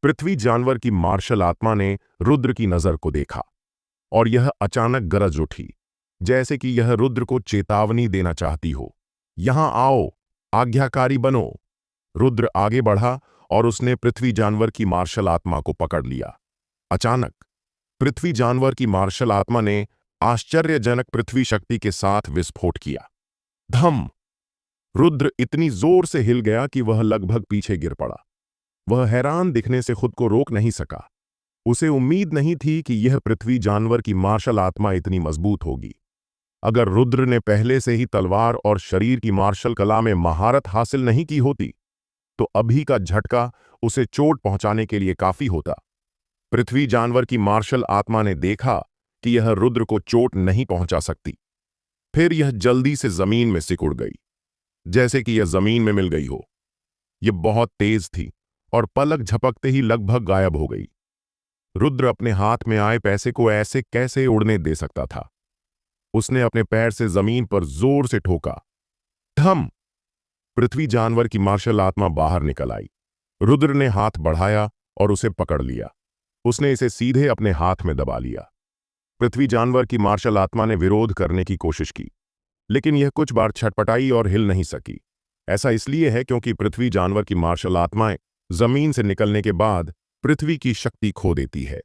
पृथ्वी जानवर की मार्शल आत्मा ने रुद्र की नजर को देखा और यह अचानक गरज उठी, जैसे कि यह रुद्र को चेतावनी देना चाहती हो। यहां आओ, आज्ञाकारी बनो। रुद्र आगे बढ़ा और उसने पृथ्वी जानवर की मार्शल आत्मा को पकड़ लिया। अचानक पृथ्वी जानवर की मार्शल आत्मा ने आश्चर्यजनक पृथ्वी शक्ति के साथ विस्फोट किया। धम! रुद्र इतनी जोर से हिल गया कि वह लगभग पीछे गिर पड़ा। वह हैरान दिखने से खुद को रोक नहीं सका। उसे उम्मीद नहीं थी कि यह पृथ्वी जानवर की मार्शल आत्मा इतनी मजबूत होगी। अगर रुद्र ने पहले से ही तलवार और शरीर की मार्शल कला में महारत हासिल नहीं की होती, तो अभी का झटका उसे चोट पहुंचाने के लिए काफी होता। पृथ्वी जानवर की मार्शल आत्मा ने देखा कि यह रुद्र को चोट नहीं पहुंचा सकती। फिर यह जल्दी से जमीन में सिकुड़ गई, जैसे कि यह जमीन में मिल गई हो। यह बहुत तेज थी और पलक झपकते ही लगभग गायब हो गई। रुद्र अपने हाथ में आए पैसे को ऐसे कैसे उड़ने दे सकता था? उसने अपने पैर से जमीन पर जोर से ठोका। धम! पृथ्वी जानवर की मार्शल आत्मा बाहर निकल आई। रुद्र ने हाथ बढ़ाया और उसे पकड़ लिया। उसने इसे सीधे अपने हाथ में दबा लिया। पृथ्वी जानवर की मार्शल आत्मा ने विरोध करने की कोशिश की, लेकिन यह कुछ बार छटपटाई और हिल नहीं सकी। ऐसा इसलिए है क्योंकि पृथ्वी जानवर की मार्शल आत्माएं जमीन से निकलने के बाद पृथ्वी की शक्ति खो देती है,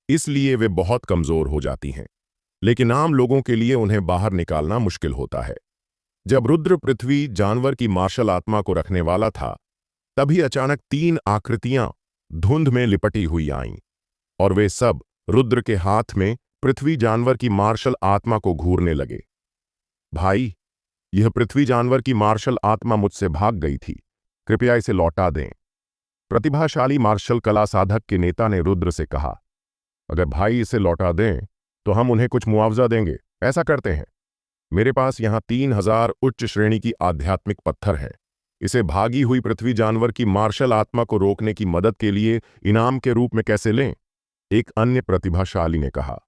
इसलिए वे बहुत कमजोर हो जाती हैं। लेकिन आम लोगों के लिए उन्हें बाहर निकालना मुश्किल होता है। जब रुद्र पृथ्वी जानवर की मार्शल आत्मा को रखने वाला था, तभी अचानक 3 आकृतियां धुंध में लिपटी हुई आईं और वे सब रुद्र के हाथ में पृथ्वी जानवर की मार्शल आत्मा को घूरने लगे। भाई, यह पृथ्वी जानवर की मार्शल आत्मा मुझसे भाग गई थी, कृपया इसे लौटा दें। प्रतिभाशाली मार्शल कला साधक के नेता ने रुद्र से कहा। अगर भाई इसे लौटा दें तो हम उन्हें कुछ मुआवजा देंगे। ऐसा करते हैं, मेरे पास यहाँ 3000 उच्च श्रेणी की आध्यात्मिक पत्थर है। इसे भागी हुई पृथ्वी जानवर की मार्शल आत्मा को रोकने की मदद के लिए इनाम के रूप में कैसे लें? एक अन्य प्रतिभाशाली ने कहा।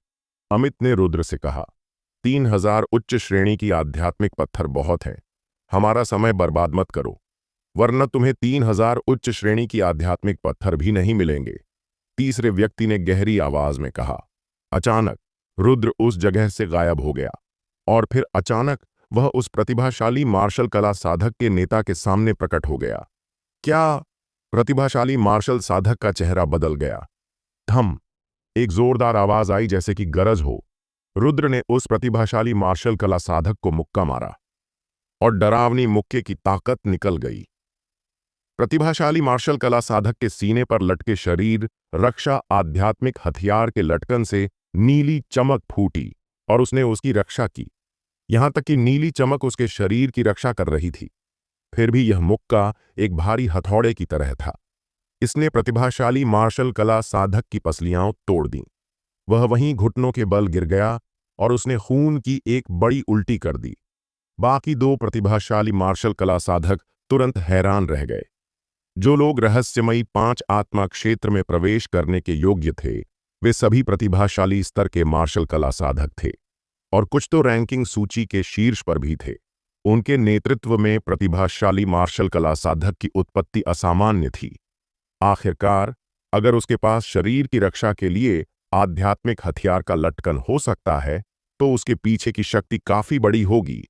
अमित ने रुद्र से कहा, 3000 उच्च श्रेणी की आध्यात्मिक पत्थर बहुत हैं। हमारा समय बर्बाद मत करो, वरना तुम्हें 3000 उच्च श्रेणी की आध्यात्मिक पत्थर भी नहीं मिलेंगे। तीसरे व्यक्ति ने गहरी आवाज में कहा। अचानक रुद्र उस जगह से गायब हो गया और फिर अचानक वह उस प्रतिभाशाली मार्शल कला साधक के नेता के सामने प्रकट हो गया। क्या? प्रतिभाशाली मार्शल साधक का चेहरा बदल गया। धम! एक जोरदार आवाज आई जैसे कि गरज हो। रुद्र ने उस प्रतिभाशाली मार्शल कला साधक को मुक्का मारा और डरावनी मुक्के की ताकत निकल गई। प्रतिभाशाली मार्शल कला साधक के सीने पर लटके शरीर रक्षा आध्यात्मिक हथियार के लटकन से नीली चमक फूटी और उसने उसकी रक्षा की। यहां तक कि नीली चमक उसके शरीर की रक्षा कर रही थी। फिर भी यह मुक्का एक भारी हथौड़े की तरह था। इसने प्रतिभाशाली मार्शल कला साधक की पसलियां तोड़ दीं। वह वहीं घुटनों के बल गिर गया और उसने खून की एक बड़ी उल्टी कर दी। बाकी 2 प्रतिभाशाली मार्शल कला साधक तुरंत हैरान रह गए। जो लोग रहस्यमयी 5 आत्मा क्षेत्र में प्रवेश करने के योग्य थे, वे सभी प्रतिभाशाली स्तर के मार्शल कला साधक थे और कुछ तो रैंकिंग सूची के शीर्ष पर भी थे। उनके नेतृत्व में प्रतिभाशाली मार्शल कला साधक की उत्पत्ति असामान्य थी। आखिरकार, अगर उसके पास शरीर की रक्षा के लिए आध्यात्मिक हथियार का लटकन हो सकता है, तो उसके पीछे की शक्ति काफी बड़ी होगी।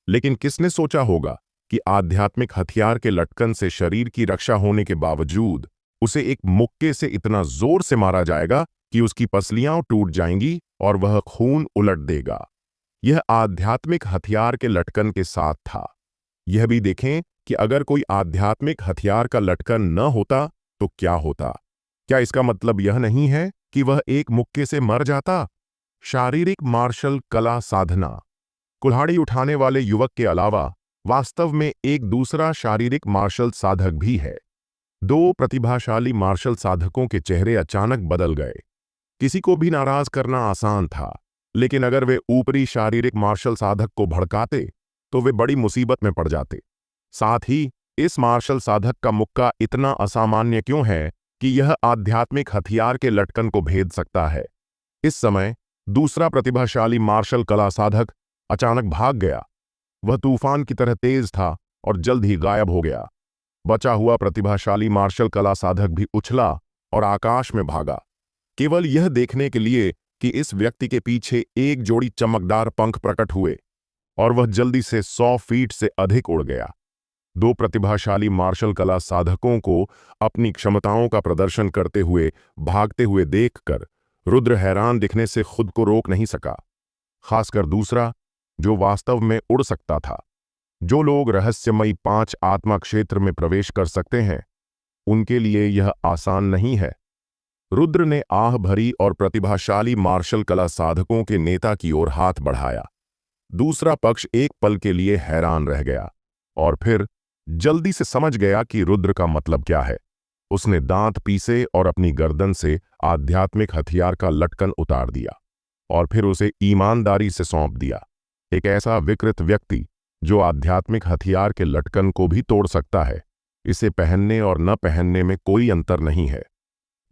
लेकिन किसने सोचा होगा कि आध्यात्मिक हथियार के लटकन से शरीर की रक्षा होने के बावजूद उसे एक मुक्के से इतना जोर से मारा जाएगा कि उसकी पसलियां टूट जाएंगी और वह खून उलट देगा। यह आध्यात्मिक हथियार के लटकन के साथ था। यह भी देखें कि अगर कोई आध्यात्मिक हथियार का लटकन न होता तो क्या होता? क्या इसका मतलब यह नहीं है कि वह एक मुक्के से मर जाता? शारीरिक मार्शल कला साधना। कुल्हाड़ी उठाने वाले युवक के अलावा वास्तव में एक दूसरा शारीरिक मार्शल साधक भी है। 2 प्रतिभाशाली मार्शल साधकों के चेहरे अचानक बदल गए। किसी को भी नाराज करना आसान था, लेकिन अगर वे ऊपरी शारीरिक मार्शल साधक को भड़काते तो वे बड़ी मुसीबत में पड़ जाते। साथ ही इस मार्शल साधक का मुक्का इतना असामान्य क्यों है कि यह आध्यात्मिक हथियार के लटकन को भेद सकता है। इस समय दूसरा प्रतिभाशाली मार्शल कला साधक अचानक भाग गया। वह तूफान की तरह तेज था और जल्द ही गायब हो गया। बचा हुआ प्रतिभाशाली मार्शल कला साधक भी उछला और आकाश में भागा, केवल यह देखने के लिए कि इस व्यक्ति के पीछे एक जोड़ी चमकदार पंख प्रकट हुए और वह जल्दी से 100 फीट से अधिक उड़ गया। दो प्रतिभाशाली मार्शल कला साधकों को अपनी क्षमताओं का प्रदर्शन करते हुए भागते हुए देखकर रुद्र हैरान दिखने से खुद को रोक नहीं सका, खासकर दूसरा जो वास्तव में उड़ सकता था। जो लोग रहस्यमयी 5 आत्मा क्षेत्र में प्रवेश कर सकते हैं, उनके लिए यह आसान नहीं है। रुद्र ने आह भरी और प्रतिभाशाली मार्शल कला साधकों के नेता की ओर हाथ बढ़ाया। दूसरा पक्ष एक पल के लिए हैरान रह गया और फिर जल्दी से समझ गया कि रुद्र का मतलब क्या है। उसने दांत पीसे और अपनी गर्दन से आध्यात्मिक हथियार का लटकन उतार दिया और फिर उसे ईमानदारी से सौंप दिया। एक ऐसा विकृत व्यक्ति जो आध्यात्मिक हथियार के लटकन को भी तोड़ सकता है, इसे पहनने और न पहनने में कोई अंतर नहीं है।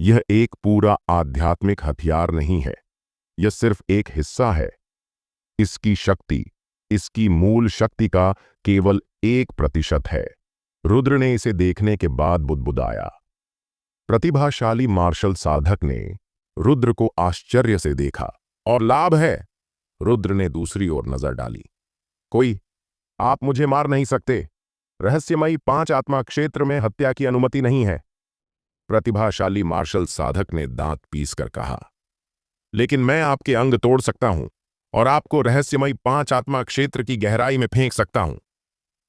यह एक पूरा आध्यात्मिक हथियार नहीं है, यह सिर्फ एक हिस्सा है। इसकी शक्ति, इसकी मूल शक्ति का केवल 1% है। रुद्र ने इसे देखने के बाद बुदबुदाया। प्रतिभाशाली मार्शल साधक ने रुद्र को आश्चर्य से देखा। और लाभ है? रुद्र ने दूसरी ओर नजर डाली। कोई, आप मुझे मार नहीं सकते। रहस्यमयी 5 आत्मा क्षेत्र में हत्या की अनुमति नहीं है। प्रतिभाशाली मार्शल साधक ने दांत पीसकर कहा। लेकिन मैं आपके अंग तोड़ सकता हूं और आपको रहस्यमयी 5 आत्मा क्षेत्र की गहराई में फेंक सकता हूं।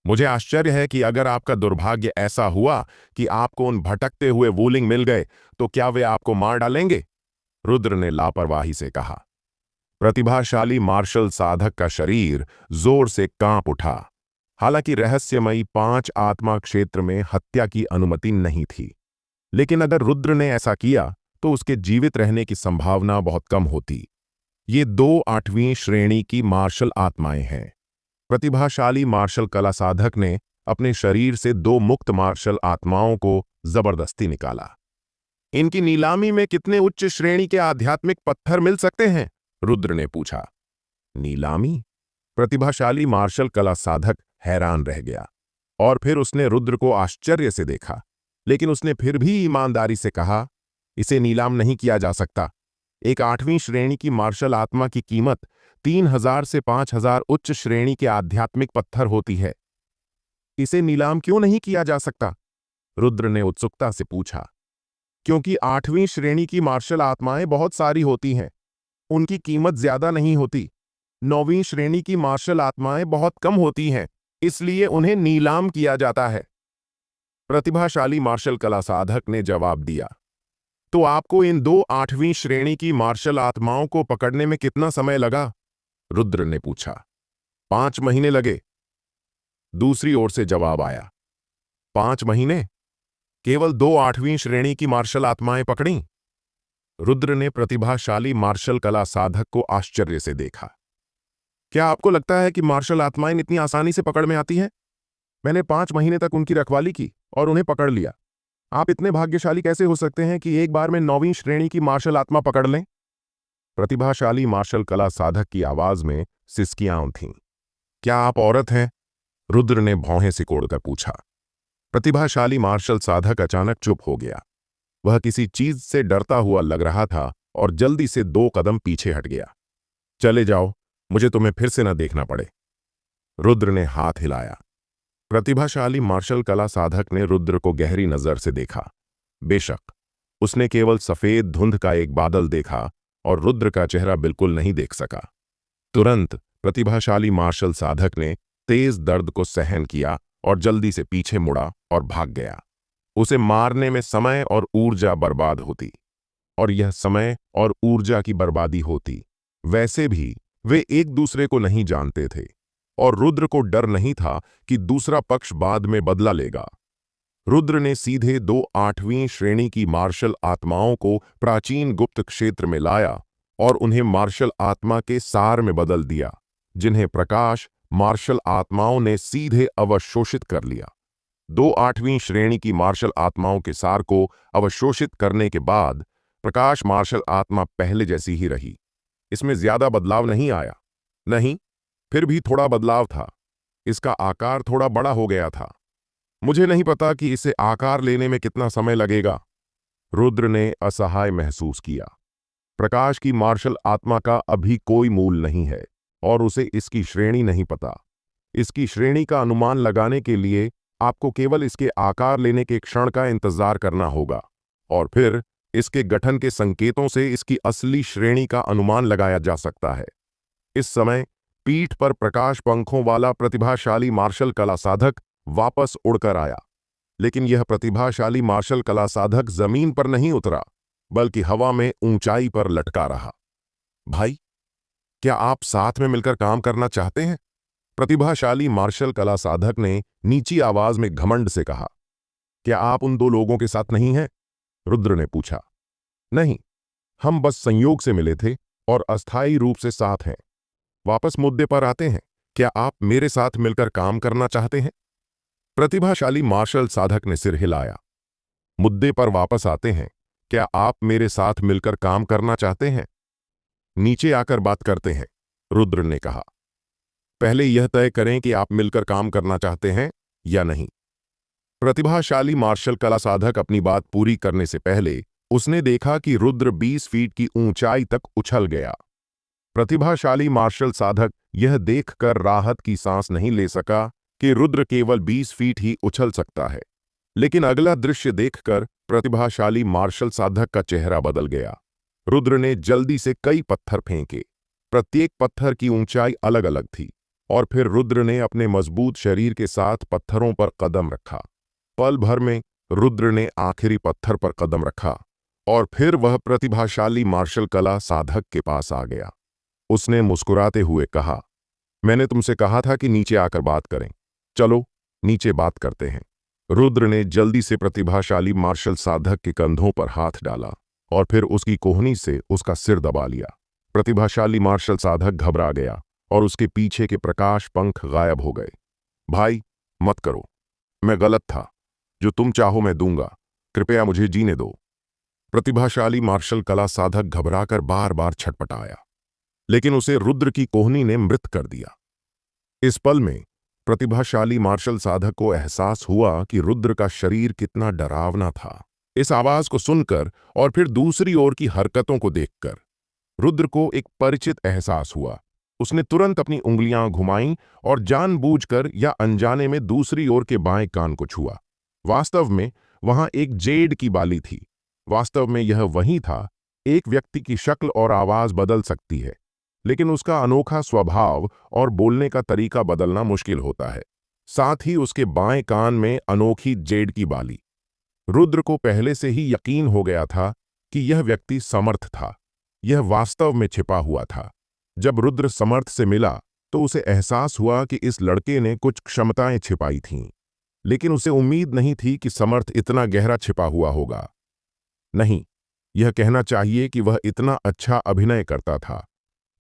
मुझे आश्चर्य है कि अगर आपका दुर्भाग्य ऐसा हुआ कि आपको उन भटकते हुए वूलिंग मिल गए, तो क्या वे आपको मार डालेंगे? रुद्र ने लापरवाही से कहा। प्रतिभाशाली मार्शल साधक का शरीर जोर से कांप उठा। हालांकि रहस्यमयी 5 आत्मा क्षेत्र में हत्या की अनुमति नहीं थी, लेकिन अगर रुद्र ने ऐसा किया तो उसके जीवित रहने की संभावना बहुत कम होती। ये 2 8वीं श्रेणी की मार्शल आत्माएं हैं। प्रतिभाशाली मार्शल कला साधक ने अपने शरीर से 2 मुक्त मार्शल आत्माओं को जबरदस्ती निकाला। इनकी नीलामी में कितने उच्च श्रेणी के आध्यात्मिक पत्थर मिल सकते हैं? रुद्र ने पूछा। नीलामी? प्रतिभाशाली मार्शल कला साधक हैरान रह गया और फिर उसने रुद्र को आश्चर्य से देखा, लेकिन उसने फिर भी ईमानदारी से कहा, इसे नीलाम नहीं किया जा सकता। एक 8वीं श्रेणी की मार्शल आत्मा की कीमत 3000 से 5000 उच्च श्रेणी के आध्यात्मिक पत्थर होती है। इसे नीलाम क्यों नहीं किया जा सकता? रुद्र ने उत्सुकता से पूछा। क्योंकि 8वीं श्रेणी की मार्शल आत्माएं बहुत सारी होती हैं, उनकी कीमत ज्यादा नहीं होती। 9वीं श्रेणी की मार्शल आत्माएं बहुत कम होती हैं, इसलिए उन्हें नीलाम किया जाता है। प्रतिभाशाली मार्शल कला साधक ने जवाब दिया। तो आपको इन 2 8वीं श्रेणी की मार्शल आत्माओं को पकड़ने में कितना समय लगा? रुद्र ने पूछा। 5 महीने लगे। दूसरी ओर से जवाब आया। 5 महीने? केवल 2 8वीं श्रेणी की मार्शल आत्माएं पकड़ी? रुद्र ने प्रतिभाशाली मार्शल कला साधक को आश्चर्य से देखा। क्या आपको लगता है कि मार्शल आत्माएं इतनी आसानी से पकड़ में आती हैं? मैंने 5 महीने तक उनकी रखवाली की और उन्हें पकड़ लिया। आप इतने भाग्यशाली कैसे हो सकते हैं कि एक बार में 9वीं श्रेणी की मार्शल आत्मा पकड़ लें? प्रतिभाशाली मार्शल कला साधक की आवाज में सिसकियां थीं। क्या आप औरत हैं? रुद्र ने भौहें सिकोड़कर पूछा। प्रतिभाशाली मार्शल साधक अचानक चुप हो गया। वह किसी चीज से डरता हुआ लग रहा था और जल्दी से 2 कदम पीछे हट गया। चले जाओ, मुझे तुम्हें फिर से न देखना पड़े। रुद्र ने हाथ हिलाया। प्रतिभाशाली मार्शल कला साधक ने रुद्र को गहरी नजर से देखा। बेशक उसने केवल सफेद धुंध का एक बादल देखा और रुद्र का चेहरा बिल्कुल नहीं देख सका। तुरंत प्रतिभाशाली मार्शल साधक ने तेज दर्द को सहन किया और जल्दी से पीछे मुड़ा और भाग गया। उसे मारने में समय और ऊर्जा बर्बाद होती, और यह समय और ऊर्जा की बर्बादी होती। वैसे भी वे एक दूसरे को नहीं जानते थे और रुद्र को डर नहीं था कि दूसरा पक्ष बाद में बदला लेगा। रुद्र ने सीधे 2 8वीं श्रेणी की मार्शल आत्माओं को प्राचीन गुप्त क्षेत्र में लाया और उन्हें मार्शल आत्मा के सार में बदल दिया, जिन्हें प्रकाश मार्शल आत्माओं ने सीधे अवशोषित कर लिया। 2 8वीं श्रेणी की मार्शल आत्माओं के सार को अवशोषित करने के बाद प्रकाश मार्शल आत्मा पहले जैसी ही रही। इसमें ज्यादा बदलाव नहीं आया। नहीं, फिर भी थोड़ा बदलाव था। इसका आकार थोड़ा बड़ा हो गया था। मुझे नहीं पता कि इसे आकार लेने में कितना समय लगेगा। रुद्र ने असहाय महसूस किया। प्रकाश की मार्शल आत्मा का अभी कोई मूल नहीं है और उसे इसकी श्रेणी नहीं पता। इसकी श्रेणी का अनुमान लगाने के लिए आपको केवल इसके आकार लेने के क्षण का इंतजार करना होगा और फिर इसके गठन के संकेतों से इसकी असली श्रेणी का अनुमान लगाया जा सकता है। इस समय पीठ पर प्रकाश पंखों वाला प्रतिभाशाली मार्शल कला साधक वापस उड़कर आया, लेकिन यह प्रतिभाशाली मार्शल कला साधक जमीन पर नहीं उतरा बल्कि हवा में ऊंचाई पर लटका रहा। भाई, क्या आप साथ में मिलकर काम करना चाहते हैं? प्रतिभाशाली मार्शल कला साधक ने नीची आवाज में घमंड से कहा। क्या आप उन दो लोगों के साथ नहीं हैं? रुद्र ने पूछा। नहीं, हम बस संयोग से मिले थे और अस्थायी रूप से साथ हैं। वापस मुद्दे पर आते हैं, क्या आप मेरे साथ मिलकर काम करना चाहते हैं? प्रतिभाशाली मार्शल साधक ने सिर हिलाया। मुद्दे पर वापस आते हैं, क्या आप मेरे साथ मिलकर काम करना चाहते हैं? नीचे आकर बात करते हैं, रुद्र ने कहा। पहले यह तय करें कि आप मिलकर काम करना चाहते हैं या नहीं। प्रतिभाशाली मार्शल कला साधक अपनी बात पूरी करने से पहले उसने देखा कि रुद्र 20 फीट की ऊंचाई तक उछल गया। प्रतिभाशाली मार्शल साधक यह देखकर राहत की सांस नहीं ले सका कि रुद्र केवल 20 फीट ही उछल सकता है, लेकिन अगला दृश्य देखकर प्रतिभाशाली मार्शल साधक का चेहरा बदल गया। रुद्र ने जल्दी से कई पत्थर फेंके। प्रत्येक पत्थर की ऊंचाई अलग अलग थी और फिर रुद्र ने अपने मजबूत शरीर के साथ पत्थरों पर कदम रखा। पल भर में रुद्र ने आखिरी पत्थर पर कदम रखा और फिर वह प्रतिभाशाली मार्शल कला साधक के पास आ गया। उसने मुस्कुराते हुए कहा, मैंने तुमसे कहा था कि नीचे आकर बात करें। चलो नीचे बात करते हैं। रुद्र ने जल्दी से प्रतिभाशाली मार्शल साधक के कंधों पर हाथ डाला और फिर उसकी कोहनी से उसका सिर दबा लिया। प्रतिभाशाली मार्शल साधक घबरा गया और उसके पीछे के प्रकाश पंख गायब हो गए। भाई, मत करो, मैं गलत था। जो तुम चाहो मैं दूंगा, कृपया मुझे जीने दो। प्रतिभाशाली मार्शल कला साधक घबराकर बार बार छटपटाया, लेकिन उसे रुद्र की कोहनी ने मृत कर दिया। इस पल में प्रतिभाशाली मार्शल साधक को एहसास हुआ कि रुद्र का शरीर कितना डरावना था। इस आवाज को सुनकर और फिर दूसरी ओर की हरकतों को देखकर रुद्र को एक परिचित एहसास हुआ। उसने तुरंत अपनी उंगलियां घुमाईं और जानबूझकर या अनजाने में दूसरी ओर के बाएं कान को छुआ। वास्तव में वहां एक जेड की बाली थी। वास्तव में यह वही था। एक व्यक्ति की शक्ल और आवाज बदल सकती है, लेकिन उसका अनोखा स्वभाव और बोलने का तरीका बदलना मुश्किल होता है। साथ ही उसके बाएं कान में अनोखी जेड की बाली। रुद्र को पहले से ही यकीन हो गया था कि यह व्यक्ति समर्थ था। यह वास्तव में छिपा हुआ था। जब रुद्र समर्थ से मिला तो उसे एहसास हुआ कि इस लड़के ने कुछ क्षमताएं छिपाई थीं, लेकिन उसे उम्मीद नहीं थी कि समर्थ इतना गहरा छिपा हुआ होगा। नहीं, यह कहना चाहिए कि वह इतना अच्छा अभिनय करता था।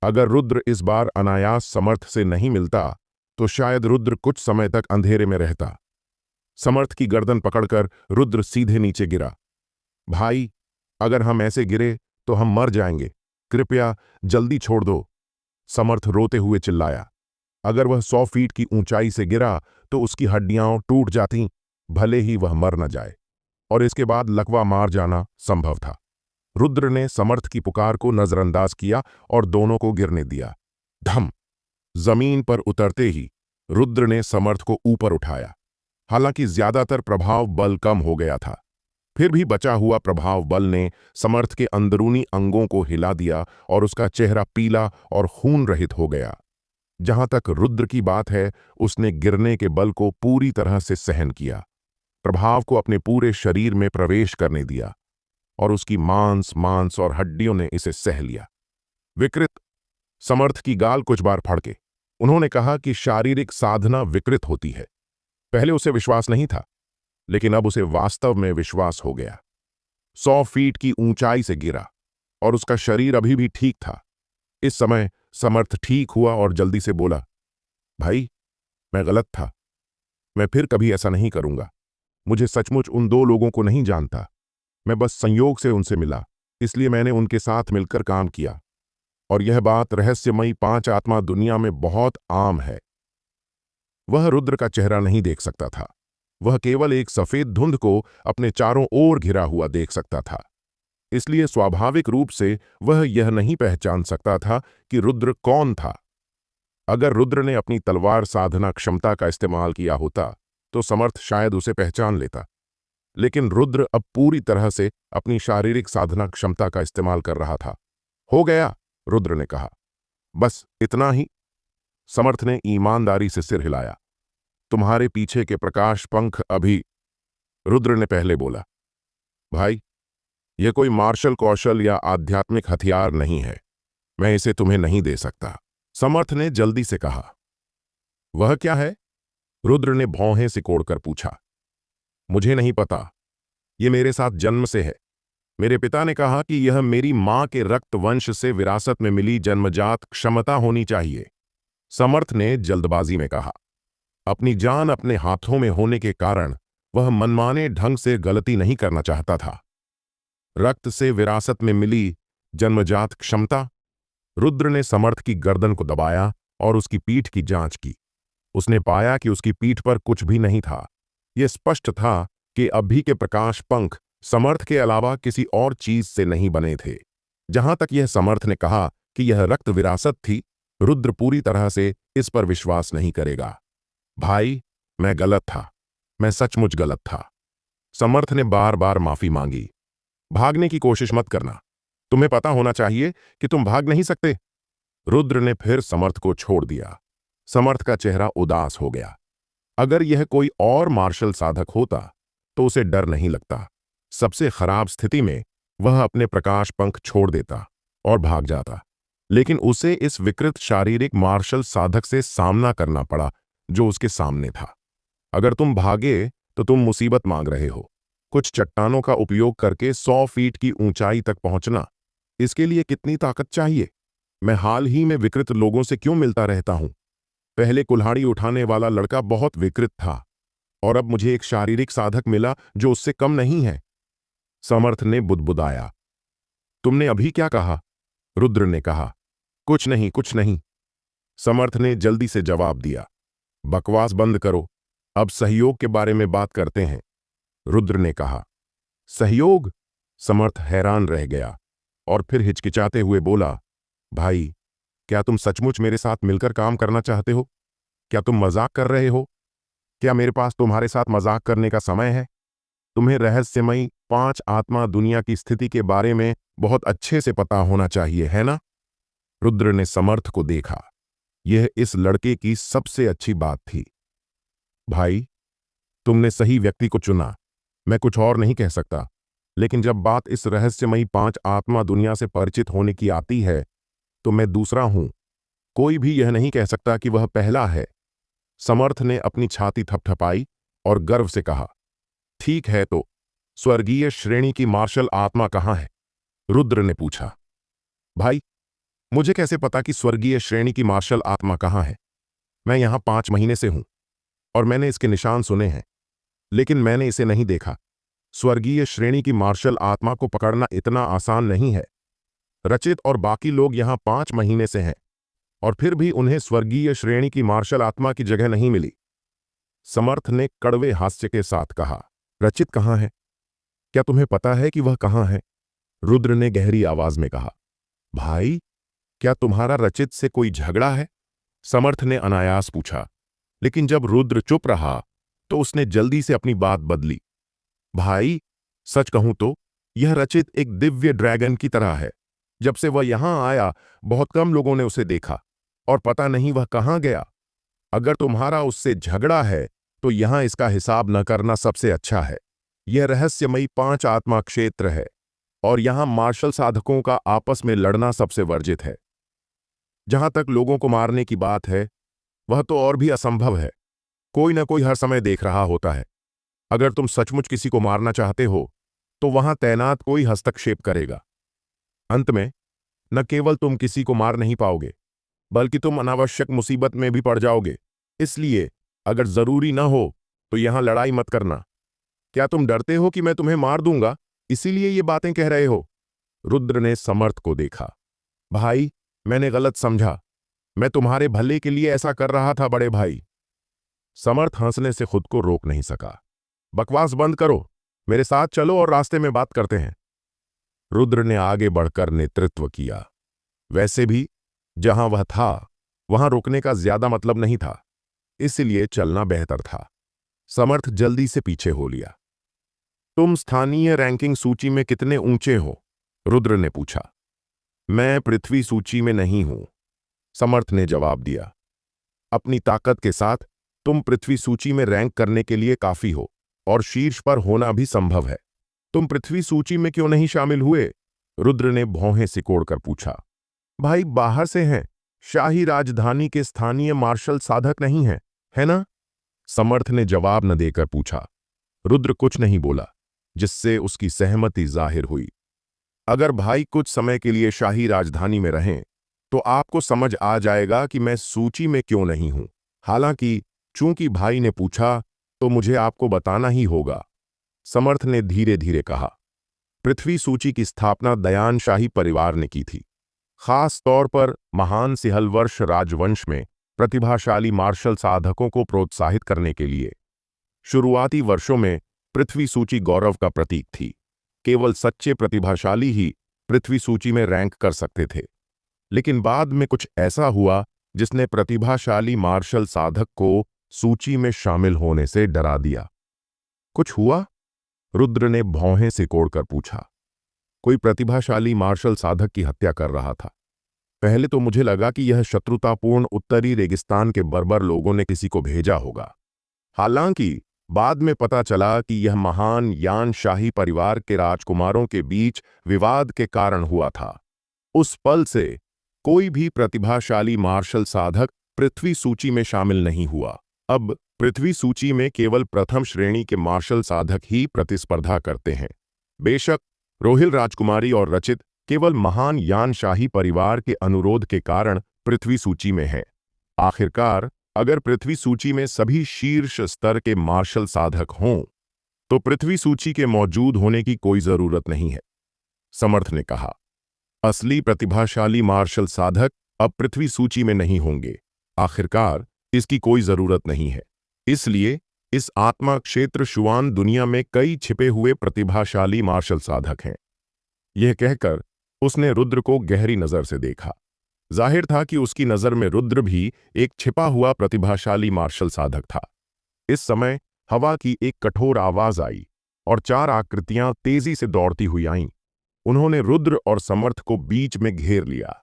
अगर रुद्र इस बार अनायास समर्थ से नहीं मिलता तो शायद रुद्र कुछ समय तक अंधेरे में रहता। समर्थ की गर्दन पकड़कर रुद्र सीधे नीचे गिरा। भाई, अगर हम ऐसे गिरे तो हम मर जाएंगे। कृपया जल्दी छोड़ दो, समर्थ रोते हुए चिल्लाया। अगर वह 100 फीट की ऊंचाई से गिरा तो उसकी हड्डियां टूट जातीं, भले ही वह मर न जाए, और इसके बाद लकवा मार जाना संभव था। रुद्र ने समर्थ की पुकार को नजरअंदाज किया और दोनों को गिरने दिया। धम! जमीन पर उतरते ही रुद्र ने समर्थ को ऊपर उठाया। हालांकि ज्यादातर प्रभाव बल कम हो गया था, फिर भी बचा हुआ प्रभाव बल ने समर्थ के अंदरूनी अंगों को हिला दिया और उसका चेहरा पीला और खून रहित हो गया। जहां तक रुद्र की बात है, उसने गिरने के बल को पूरी तरह से सहन किया, प्रभाव को अपने पूरे शरीर में प्रवेश करने दिया और उसकी मांस और हड्डियों ने इसे सह लिया। विकृत! समर्थ की गाल कुछ बार फड़के। उन्होंने कहा कि शारीरिक साधना विकृत होती है। पहले उसे विश्वास नहीं था, लेकिन अब उसे वास्तव में विश्वास हो गया। 100 फीट की ऊंचाई से गिरा और उसका शरीर अभी भी ठीक था। इस समय समर्थ ठीक हुआ और जल्दी से बोला, भाई, मैं गलत था। मैं फिर कभी ऐसा नहीं करूंगा। मुझे सचमुच उन दो लोगों को नहीं जानता। मैं बस संयोग से उनसे मिला, इसलिए मैंने उनके साथ मिलकर काम किया। और यह बात रहस्यमयी 5 आत्मा दुनिया में बहुत आम है। वह रुद्र का चेहरा नहीं देख सकता था, वह केवल एक सफेद धुंध को अपने चारों ओर घिरा हुआ देख सकता था। इसलिए स्वाभाविक रूप से वह यह नहीं पहचान सकता था कि रुद्र कौन था। अगर रुद्र ने अपनी तलवार साधना क्षमता का इस्तेमाल किया होता तो समर्थ शायद उसे पहचान लेता, लेकिन रुद्र अब पूरी तरह से अपनी शारीरिक साधना क्षमता का इस्तेमाल कर रहा था। हो गया, रुद्र ने कहा। बस इतना ही? समर्थ ने ईमानदारी से सिर हिलाया। तुम्हारे पीछे के प्रकाश पंख अभी, रुद्र ने पहले बोला। भाई, यह कोई मार्शल कौशल या आध्यात्मिक हथियार नहीं है, मैं इसे तुम्हें नहीं दे सकता, समर्थ ने जल्दी से कहा। वह क्या है? रुद्र ने भौहें सिकोड़कर पूछा। मुझे नहीं पता, ये मेरे साथ जन्म से है। मेरे पिता ने कहा कि यह मेरी मां के रक्त वंश से विरासत में मिली जन्मजात क्षमता होनी चाहिए, समर्थ ने जल्दबाजी में कहा। अपनी जान अपने हाथों में होने के कारण वह मनमाने ढंग से गलती नहीं करना चाहता था। रक्त से विरासत में मिली जन्मजात क्षमता? रुद्र ने समर्थ की गर्दन को दबाया और उसकी पीठ की जांच की। उसने पाया कि उसकी पीठ पर कुछ भी नहीं था। यह स्पष्ट था कि अभी के प्रकाश पंख समर्थ के अलावा किसी और चीज से नहीं बने थे। जहां तक यह समर्थ ने कहा कि यह रक्त विरासत थी, रुद्र पूरी तरह से इस पर विश्वास नहीं करेगा। भाई, मैं गलत था, मैं सचमुच गलत था। समर्थ ने बार बार माफी मांगी। भागने की कोशिश मत करना, तुम्हें पता होना चाहिए कि तुम भाग नहीं सकते। रुद्र ने फिर समर्थ को छोड़ दिया। समर्थ का चेहरा उदास हो गया। अगर यह कोई और मार्शल साधक होता तो उसे डर नहीं लगता। सबसे खराब स्थिति में वह अपने प्रकाश पंख छोड़ देता और भाग जाता, लेकिन उसे इस विकृत शारीरिक मार्शल साधक से सामना करना पड़ा जो उसके सामने था। अगर तुम भागे तो तुम मुसीबत मांग रहे हो। कुछ चट्टानों का उपयोग करके 100 फीट की ऊंचाई तक पहुंचना, इसके लिए कितनी ताकत चाहिए? मैं हाल ही में विकृत लोगों से क्यों मिलता रहता हूं? पहले कुल्हाड़ी उठाने वाला लड़का बहुत विकृत था और अब मुझे एक शारीरिक साधक मिला जो उससे कम नहीं है, समर्थ ने बुदबुदाया। तुमने अभी क्या कहा? रुद्र ने कहा। कुछ नहीं, कुछ नहीं, समर्थ ने जल्दी से जवाब दिया। बकवास बंद करो, अब सहयोग के बारे में बात करते हैं, रुद्र ने कहा। सहयोग? समर्थ हैरान रह गया और फिर हिचकिचाते हुए बोला, भाई, क्या तुम सचमुच मेरे साथ मिलकर काम करना चाहते हो? क्या तुम मजाक कर रहे हो? क्या मेरे पास तुम्हारे साथ मजाक करने का समय है? तुम्हें रहस्यमयी 5 आत्मा दुनिया की स्थिति के बारे में बहुत अच्छे से पता होना चाहिए, है ना? रुद्र ने समर्थ को देखा। यह इस लड़के की सबसे अच्छी बात थी। भाई, तुमने सही व्यक्ति को चुना, मैं कुछ और नहीं कह सकता, लेकिन जब बात इस रहस्यमयी 5 आत्मा दुनिया से परिचित होने की आती है तो मैं दूसरा हूं। कोई भी यह नहीं कह सकता कि वह पहला है। समर्थ ने अपनी छाती थपथपाई और गर्व से कहा। ठीक है, तो स्वर्गीय श्रेणी की मार्शल आत्मा कहां है? रुद्र ने पूछा। भाई, मुझे कैसे पता कि स्वर्गीय श्रेणी की मार्शल आत्मा कहां है? मैं यहां 5 महीने से हूं और मैंने इसके निशान सुने हैं, लेकिन मैंने इसे नहीं देखा। स्वर्गीय श्रेणी की मार्शल आत्मा को पकड़ना इतना आसान नहीं है। रचित और बाकी लोग यहां 5 महीने से हैं और फिर भी उन्हें स्वर्गीय श्रेणी की मार्शल आत्मा की जगह नहीं मिली, समर्थ ने कड़वे हास्य के साथ कहा। रचित कहां है? क्या तुम्हें पता है कि वह कहां है? रुद्र ने गहरी आवाज में कहा। भाई, क्या तुम्हारा रचित से कोई झगड़ा है? समर्थ ने अनायास पूछा, लेकिन जब रुद्र चुप रहा तो उसने जल्दी से अपनी बात बदली। भाई, सच कहूं तो यह रचित एक दिव्य ड्रैगन की तरह है। जब से वह यहां आया बहुत कम लोगों ने उसे देखा और पता नहीं वह कहां गया। अगर तुम्हारा उससे झगड़ा है तो यहां इसका हिसाब न करना सबसे अच्छा है। यह रहस्यमयी 5 आत्मा क्षेत्र है और यहां मार्शल साधकों का आपस में लड़ना सबसे वर्जित है। जहां तक लोगों को मारने की बात है, वह तो और भी असंभव है। कोई न कोई हर समय देख रहा होता है। अगर तुम सचमुच किसी को मारना चाहते हो तो वहां तैनात कोई हस्तक्षेप करेगा। अंत में न केवल तुम किसी को मार नहीं पाओगे, बल्कि तुम अनावश्यक मुसीबत में भी पड़ जाओगे। इसलिए अगर जरूरी न हो तो यहां लड़ाई मत करना। क्या तुम डरते हो कि मैं तुम्हें मार दूंगा, इसीलिए ये बातें कह रहे हो? रुद्र ने समर्थ को देखा। भाई, मैंने गलत समझा, मैं तुम्हारे भले के लिए ऐसा कर रहा था बड़े भाई। समर्थ हंसने से खुद को रोक नहीं सका। बकवास बंद करो, मेरे साथ चलो और रास्ते में बात करते हैं। रुद्र ने आगे बढ़कर नेतृत्व किया। वैसे भी जहां वह था वहां रुकने का ज्यादा मतलब नहीं था, इसलिए चलना बेहतर था। समर्थ जल्दी से पीछे हो लिया। तुम स्थानीय रैंकिंग सूची में कितने ऊंचे हो? रुद्र ने पूछा। मैं पृथ्वी सूची में नहीं हूं, समर्थ ने जवाब दिया। अपनी ताकत के साथ तुम पृथ्वी सूची में रैंक करने के लिए काफी हो और शीर्ष पर होना भी संभव है। तुम पृथ्वी सूची में क्यों नहीं शामिल हुए? रुद्र ने भौहें सिकोड़कर पूछा। भाई बाहर से हैं, शाही राजधानी के स्थानीय मार्शल साधक नहीं हैं, है ना? समर्थ ने जवाब न देकर पूछा। रुद्र कुछ नहीं बोला, जिससे उसकी सहमति जाहिर हुई। अगर भाई कुछ समय के लिए शाही राजधानी में रहें तो आपको समझ आ जाएगा कि मैं सूची में क्यों नहीं हूं। हालांकि चूंकि भाई ने पूछा तो मुझे आपको बताना ही होगा, समर्थ ने धीरे धीरे कहा। पृथ्वी सूची की स्थापना दयान शाही परिवार ने की थी, खास तौर पर महान सिहलवर्ष राजवंश में प्रतिभाशाली मार्शल साधकों को प्रोत्साहित करने के लिए। शुरुआती वर्षों में पृथ्वी सूची गौरव का प्रतीक थी। केवल सच्चे प्रतिभाशाली ही पृथ्वी सूची में रैंक कर सकते थे। लेकिन बाद में कुछ ऐसा हुआ जिसने प्रतिभाशाली मार्शल साधक को सूची में शामिल होने से डरा दिया। कुछ हुआ? रुद्र ने भौहें सिकोड़कर पूछा। कोई प्रतिभाशाली मार्शल साधक की हत्या कर रहा था। पहले तो मुझे लगा कि यह शत्रुतापूर्ण उत्तरी रेगिस्तान के बर्बर लोगों ने किसी को भेजा होगा। हालांकि बाद में पता चला कि यह महान यान शाही परिवार के राजकुमारों के बीच विवाद के कारण हुआ था। उस पल से कोई भी प्रतिभाशाली मार्शल साधक पृथ्वी सूची में शामिल नहीं हुआ। अब पृथ्वी सूची में केवल प्रथम श्रेणी के मार्शल साधक ही प्रतिस्पर्धा करते हैं। बेशक रोहिल राजकुमारी और रचित केवल महान यान शाही परिवार के अनुरोध के कारण पृथ्वी सूची में हैं। आखिरकार अगर पृथ्वी सूची में सभी शीर्ष स्तर के मार्शल साधक हों तो पृथ्वी सूची के मौजूद होने की कोई जरूरत नहीं है, समर्थ ने कहा। असली प्रतिभाशाली मार्शल साधक अब पृथ्वी सूची में नहीं होंगे। आखिरकार इसकी कोई जरूरत नहीं है। इसलिए इस आत्मा क्षेत्र शुआन दुनिया में कई छिपे हुए प्रतिभाशाली मार्शल साधक हैं। यह कहकर उसने रुद्र को गहरी नजर से देखा। जाहिर था कि उसकी नजर में रुद्र भी एक छिपा हुआ प्रतिभाशाली मार्शल साधक था। इस समय हवा की एक कठोर आवाज आई और 4 आकृतियां तेजी से दौड़ती हुई आईं। उन्होंने रुद्र और समर्थ को बीच में घेर लिया।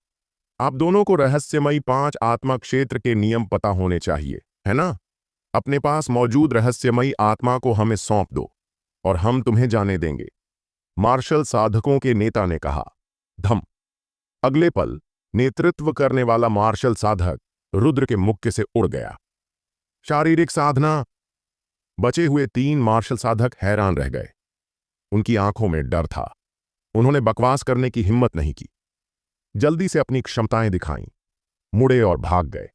आप दोनों को रहस्यमयी 5 आत्मा क्षेत्र के नियम पता होने चाहिए, है ना? अपने पास मौजूद रहस्यमयी आत्मा को हमें सौंप दो और हम तुम्हें जाने देंगे, मार्शल साधकों के नेता ने कहा। धम। अगले पल नेतृत्व करने वाला मार्शल साधक रुद्र के मुक्के से उड़ गया। शारीरिक साधना। बचे हुए 3 मार्शल साधक हैरान रह गए। उनकी आंखों में डर था। उन्होंने बकवास करने की हिम्मत नहीं की। जल्दी से अपनी क्षमताएं दिखाईं, मुड़े और भाग गए।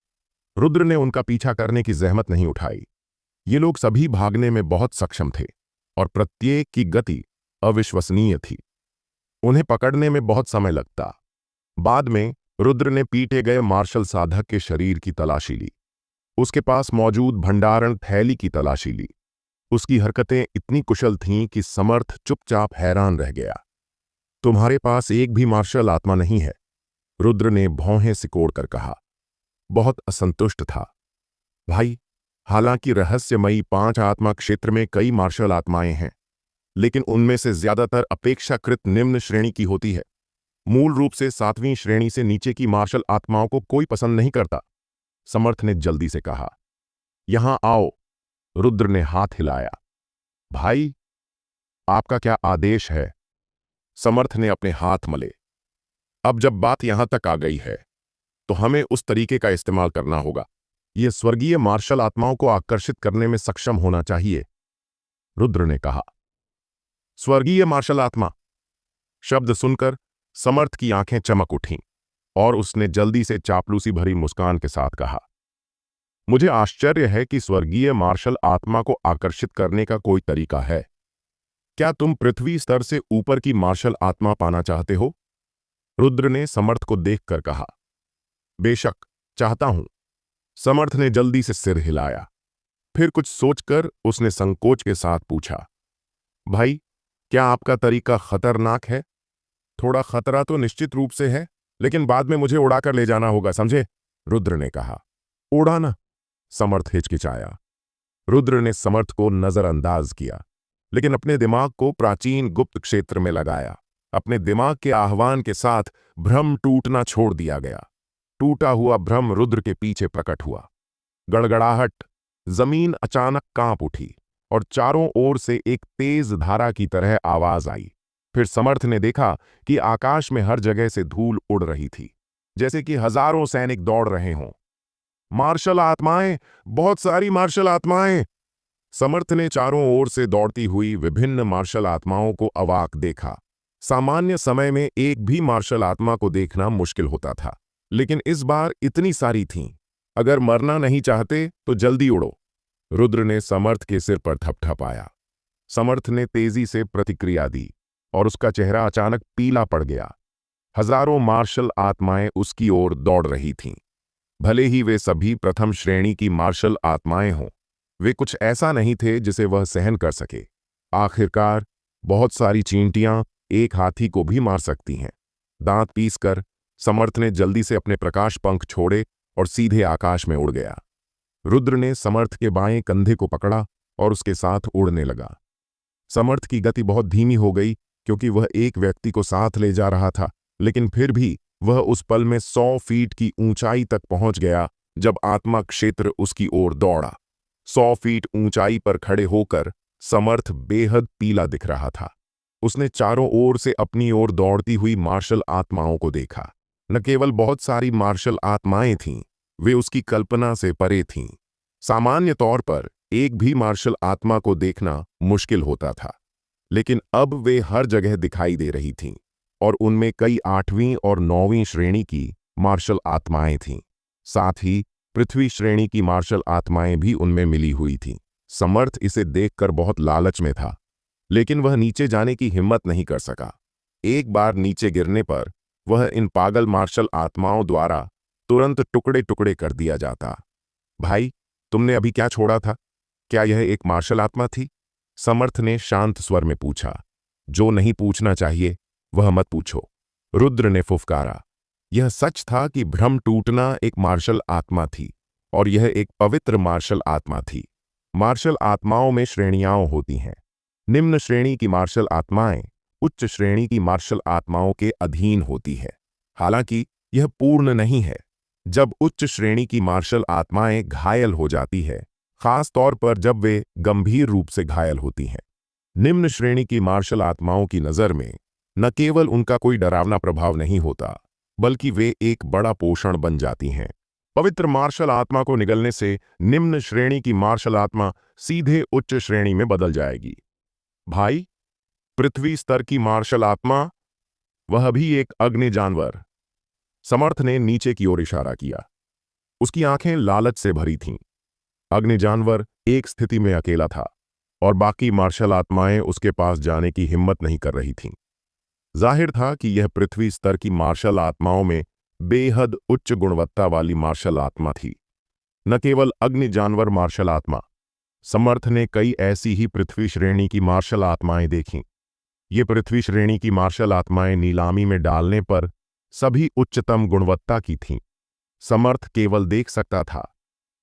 रुद्र ने उनका पीछा करने की जहमत नहीं उठाई। ये लोग सभी भागने में बहुत सक्षम थे और प्रत्येक की गति अविश्वसनीय थी। उन्हें पकड़ने में बहुत समय लगता। बाद में रुद्र ने पीटे गए मार्शल साधक के शरीर की तलाशी ली। उसके पास मौजूद भंडारण थैली की तलाशी ली। उसकी हरकतें इतनी कुशल थीं कि समर्थ चुपचाप हैरान रह गया। तुम्हारे पास एक भी मार्शल आत्मा नहीं है, रुद्र ने भौहें सिकोड़कर कहा। बहुत असंतुष्ट था। भाई, हालांकि रहस्यमयी 5 आत्मा क्षेत्र में कई मार्शल आत्माएं हैं, लेकिन उनमें से ज्यादातर अपेक्षाकृत निम्न श्रेणी की होती है। मूल रूप से 7वीं श्रेणी से नीचे की मार्शल आत्माओं को कोई पसंद नहीं करता, समर्थ ने जल्दी से कहा। यहां आओ, रुद्र ने हाथ हिलाया। भाई, आपका क्या आदेश है? समर्थ ने अपने हाथ मले। अब जब बात यहां तक आ गई है तो हमें उस तरीके का इस्तेमाल करना होगा। यह स्वर्गीय मार्शल आत्माओं को आकर्षित करने में सक्षम होना चाहिए, रुद्र ने कहा। स्वर्गीय मार्शल आत्मा शब्द सुनकर समर्थ की आंखें चमक उठीं और उसने जल्दी से चापलूसी भरी मुस्कान के साथ कहा, मुझे आश्चर्य है कि स्वर्गीय मार्शल आत्मा को आकर्षित करने का कोई तरीका है। क्या तुम पृथ्वी स्तर से ऊपर की मार्शल आत्मा पाना चाहते हो? रुद्र ने समर्थ को देखकर कहा। बेशक चाहता हूं, समर्थ ने जल्दी से सिर हिलाया। फिर कुछ सोचकर उसने संकोच के साथ पूछा, भाई, क्या आपका तरीका खतरनाक है? थोड़ा खतरा तो निश्चित रूप से है, लेकिन बाद में मुझे उड़ाकर ले जाना होगा, समझे? रुद्र ने कहा। उड़ाना? समर्थ हिचकिचाया। रुद्र ने समर्थ को नजरअंदाज किया, लेकिन अपने दिमाग को प्राचीन गुप्त क्षेत्र में लगाया। अपने दिमाग के आह्वान के साथ भ्रम टूटना छोड़ दिया गया। टूटा हुआ भ्रम रुद्र के पीछे प्रकट हुआ। गड़गड़ाहट, जमीन अचानक कांप उठी और चारों ओर से एक तेज धारा की तरह आवाज आई। फिर समर्थ ने देखा कि आकाश में हर जगह से धूल उड़ रही थी, जैसे कि हजारों सैनिक दौड़ रहे हों। मार्शल आत्माएं, बहुत सारी मार्शल आत्माएं! समर्थ ने चारों ओर से दौड़ती हुई विभिन्न मार्शल आत्माओं को अवाक देखा। सामान्य समय में एक भी मार्शल आत्मा को देखना मुश्किल होता था, लेकिन इस बार इतनी सारी थीं। अगर मरना नहीं चाहते तो जल्दी उड़ो। रुद्र ने समर्थ के सिर पर थपथपाया। समर्थ ने तेजी से प्रतिक्रिया दी और उसका चेहरा अचानक पीला पड़ गया। हजारों मार्शल आत्माएं उसकी ओर दौड़ रही थीं। भले ही वे सभी प्रथम श्रेणी की मार्शल आत्माएं हों, वे कुछ ऐसा नहीं थे जिसे वह सहन कर सके। आखिरकार बहुत सारी चींटियां एक हाथी को भी मार सकती हैं। दांत पीसकर समर्थ ने जल्दी से अपने प्रकाश पंख छोड़े और सीधे आकाश में उड़ गया। रुद्र ने समर्थ के बाएं कंधे को पकड़ा और उसके साथ उड़ने लगा। समर्थ की गति बहुत धीमी हो गई क्योंकि वह एक व्यक्ति को साथ ले जा रहा था, लेकिन फिर भी वह उस पल में 100 फीट की ऊंचाई तक पहुंच गया जब आत्मा क्षेत्र उसकी ओर दौड़ा। 100 फीट ऊंचाई पर खड़े होकर समर्थ बेहद पीला दिख रहा था। उसने चारों ओर से अपनी ओर दौड़ती हुई मार्शल आत्माओं को देखा। न केवल बहुत सारी मार्शल आत्माएं थीं, वे उसकी कल्पना से परे थीं। सामान्य तौर पर एक भी मार्शल आत्मा को देखना मुश्किल होता था, लेकिन अब वे हर जगह दिखाई दे रही थीं और उनमें कई 8वीं और 9वीं श्रेणी की मार्शल आत्माएं थीं। साथ ही पृथ्वी श्रेणी की मार्शल आत्माएं भी उनमें मिली हुई थीं। समर्थ इसे देखकर बहुत लालच में था, लेकिन वह नीचे जाने की हिम्मत नहीं कर सका। एक बार नीचे गिरने पर वह इन पागल मार्शल आत्माओं द्वारा तुरंत टुकड़े टुकड़े कर दिया जाता। भाई, तुमने अभी क्या छोड़ा था? क्या यह एक मार्शल आत्मा थी? समर्थ ने शांत स्वर में पूछा। जो नहीं पूछना चाहिए वह मत पूछो, रुद्र ने फुफकारा। यह सच था कि भ्रम टूटना एक मार्शल आत्मा थी, और यह एक पवित्र मार्शल आत्मा थी। मार्शल आत्माओं में श्रेणियां होती हैं। निम्न श्रेणी की मार्शल आत्माएं उच्च श्रेणी की मार्शल आत्माओं के अधीन होती है। हालांकि यह पूर्ण नहीं है। जब उच्च श्रेणी की मार्शल आत्माएं घायल हो जाती है, खास तौर पर जब वे गंभीर रूप से घायल होती हैं, निम्न श्रेणी की मार्शल आत्माओं की नज़र में न केवल उनका कोई डरावना प्रभाव नहीं होता, बल्कि वे एक बड़ा पोषण बन जाती हैं। पवित्र मार्शल आत्मा को निगलने से निम्न श्रेणी की मार्शल आत्मा सीधे उच्च श्रेणी में बदल जाएगी। भाई, पृथ्वी स्तर की मार्शल आत्मा, वह भी एक अग्नि जानवर। समर्थ ने नीचे की ओर इशारा किया। उसकी आंखें लालच से भरी थीं। अग्नि जानवर एक स्थिति में अकेला था और बाकी मार्शल आत्माएं उसके पास जाने की हिम्मत नहीं कर रही थीं। जाहिर था कि यह पृथ्वी स्तर की मार्शल आत्माओं में बेहद उच्च गुणवत्ता वाली मार्शल आत्मा थी। न केवल अग्नि जानवर मार्शल आत्मा, समर्थ ने कई ऐसी ही पृथ्वी श्रेणी की मार्शल आत्माएं देखीं। ये पृथ्वी श्रेणी की मार्शल आत्माएं नीलामी में डालने पर सभी उच्चतम गुणवत्ता की थीं। समर्थ केवल देख सकता था,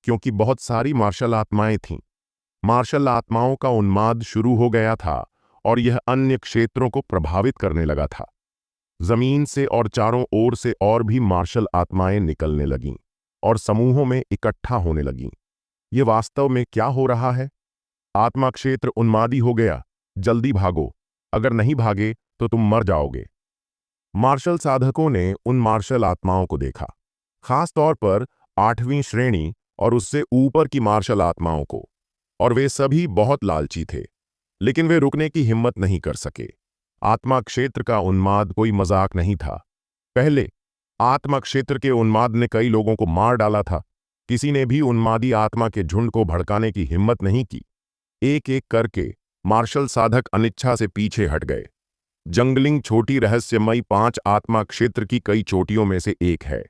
क्योंकि बहुत सारी मार्शल आत्माएं थीं। मार्शल आत्माओं का उन्माद शुरू हो गया था और यह अन्य क्षेत्रों को प्रभावित करने लगा था। जमीन से और चारों ओर से और भी मार्शल आत्माएं निकलने लगीं और समूहों में इकट्ठा होने लगीं। ये वास्तव में क्या हो रहा है? आत्मा क्षेत्र उन्मादी हो गया। जल्दी भागो, अगर नहीं भागे तो तुम मर जाओगे। मार्शल साधकों ने उन मार्शल आत्माओं को देखा, खास तौर पर 8वीं श्रेणी और उससे ऊपर की मार्शल आत्माओं को, और वे सभी बहुत लालची थे, लेकिन वे रुकने की हिम्मत नहीं कर सके। आत्मा क्षेत्र का उन्माद कोई मजाक नहीं था। पहले आत्मा क्षेत्र के उन्माद ने कई लोगों को मार डाला था। किसी ने भी उन्मादी आत्मा के झुंड को भड़काने की हिम्मत नहीं की। एक एक करके मार्शल साधक अनिच्छा से पीछे हट गए। जंगलिंग छोटी रहस्यमयी 5 आत्मा क्षेत्र की कई चोटियों में से एक है।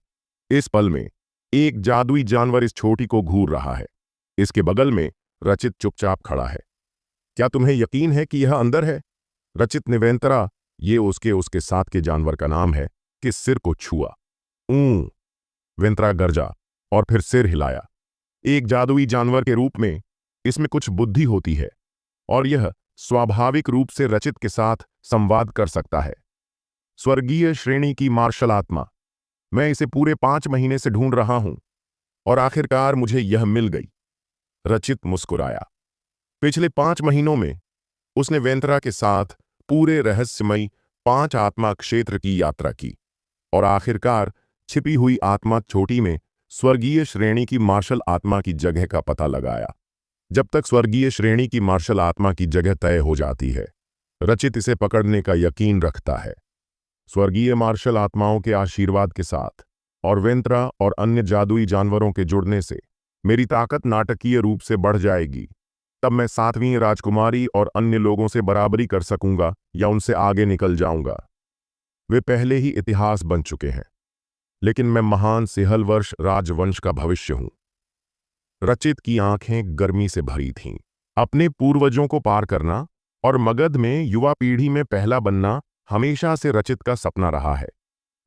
इस पल में एक जादुई जानवर इस चोटी को घूर रहा है। इसके बगल में रचित चुपचाप खड़ा है। क्या तुम्हें यकीन है कि यह अंदर है? रचित ने वेंतरा, ये उसके साथ के जानवर का नाम है, कि सिर को छुआ। ऊं। वेंतरा गरजा और फिर सिर हिलाया। एक जादुई जानवर के रूप में इसमें कुछ बुद्धि होती है और यह स्वाभाविक रूप से रचित के साथ संवाद कर सकता है। स्वर्गीय श्रेणी की मार्शल आत्मा, मैं इसे पूरे 5 महीने से ढूंढ रहा हूं और आखिरकार मुझे यह मिल गई। रचित मुस्कुराया। पिछले 5 महीनों में उसने वेंतरा के साथ पूरे रहस्यमयी 5 आत्मा क्षेत्र की यात्रा की और आखिरकार छिपी हुई आत्मा चोटी में स्वर्गीय श्रेणी की मार्शल आत्मा की जगह का पता लगाया। जब तक स्वर्गीय श्रेणी की मार्शल आत्मा की जगह तय हो जाती है, रचित इसे पकड़ने का यकीन रखता है। स्वर्गीय मार्शल आत्माओं के आशीर्वाद के साथ और वेंतरा और अन्य जादुई जानवरों के जुड़ने से मेरी ताकत नाटकीय रूप से बढ़ जाएगी। तब मैं 7वीं राजकुमारी और अन्य लोगों से बराबरी कर सकूंगा या उनसे आगे निकल जाऊंगा। वे पहले ही इतिहास बन चुके हैं, लेकिन मैं महान सेहलवर्ष राजवंश का भविष्य हूं। रचित की आंखें गर्मी से भरी थीं। अपने पूर्वजों को पार करना और मगध में युवा पीढ़ी में पहला बनना हमेशा से रचित का सपना रहा है।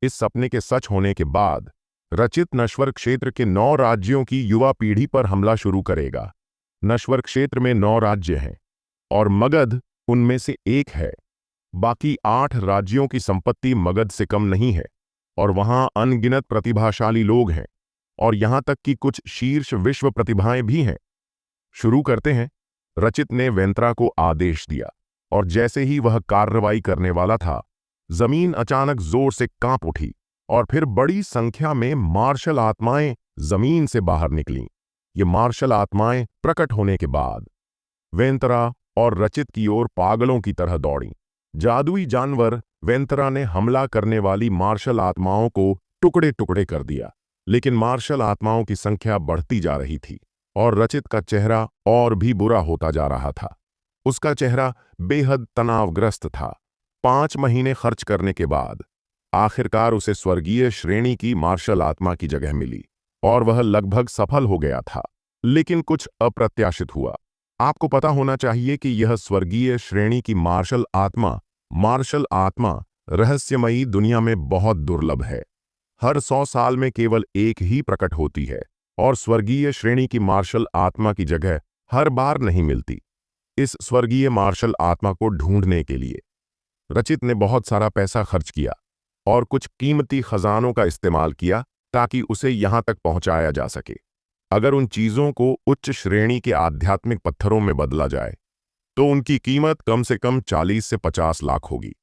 इस सपने के सच होने के बाद रचित नश्वर क्षेत्र के 9 राज्यों की युवा पीढ़ी पर हमला शुरू करेगा। नश्वर क्षेत्र में 9 राज्य हैं और मगध उनमें से एक है। बाकी 8 राज्यों की संपत्ति मगध से कम नहीं है और वहां अनगिनत प्रतिभाशाली लोग हैं और यहां तक कि कुछ शीर्ष विश्व प्रतिभाएं भी हैं। शुरू करते हैं। रचित ने वेंतरा को आदेश दिया और जैसे ही वह कार्रवाई करने वाला था, जमीन अचानक जोर से कांप उठी और फिर बड़ी संख्या में मार्शल आत्माएं जमीन से बाहर निकलीं। ये मार्शल आत्माएं प्रकट होने के बाद वेंतरा और रचित की ओर पागलों की तरह दौड़ीं। जादुई जानवर वेंतरा ने हमला करने वाली मार्शल आत्माओं को टुकड़े टुकड़े कर दिया, लेकिन मार्शल आत्माओं की संख्या बढ़ती जा रही थी और रचित का चेहरा और भी बुरा होता जा रहा था। उसका चेहरा बेहद तनावग्रस्त था। 5 महीने खर्च करने के बाद आखिरकार उसे स्वर्गीय श्रेणी की मार्शल आत्मा की जगह मिली और वह लगभग सफल हो गया था, लेकिन कुछ अप्रत्याशित हुआ। आपको पता होना चाहिए कि यह स्वर्गीय श्रेणी की मार्शल आत्मा रहस्यमयी दुनिया में बहुत दुर्लभ है। हर 100 साल में केवल एक ही प्रकट होती है और स्वर्गीय श्रेणी की मार्शल आत्मा की जगह हर बार नहीं मिलती। इस स्वर्गीय मार्शल आत्मा को ढूंढने के लिए रचित ने बहुत सारा पैसा खर्च किया और कुछ कीमती खजानों का इस्तेमाल किया ताकि उसे यहां तक पहुंचाया जा सके। अगर उन चीजों को उच्च श्रेणी के आध्यात्मिक पत्थरों में बदला जाए तो उनकी कीमत कम से कम 40 से 50 लाख होगी।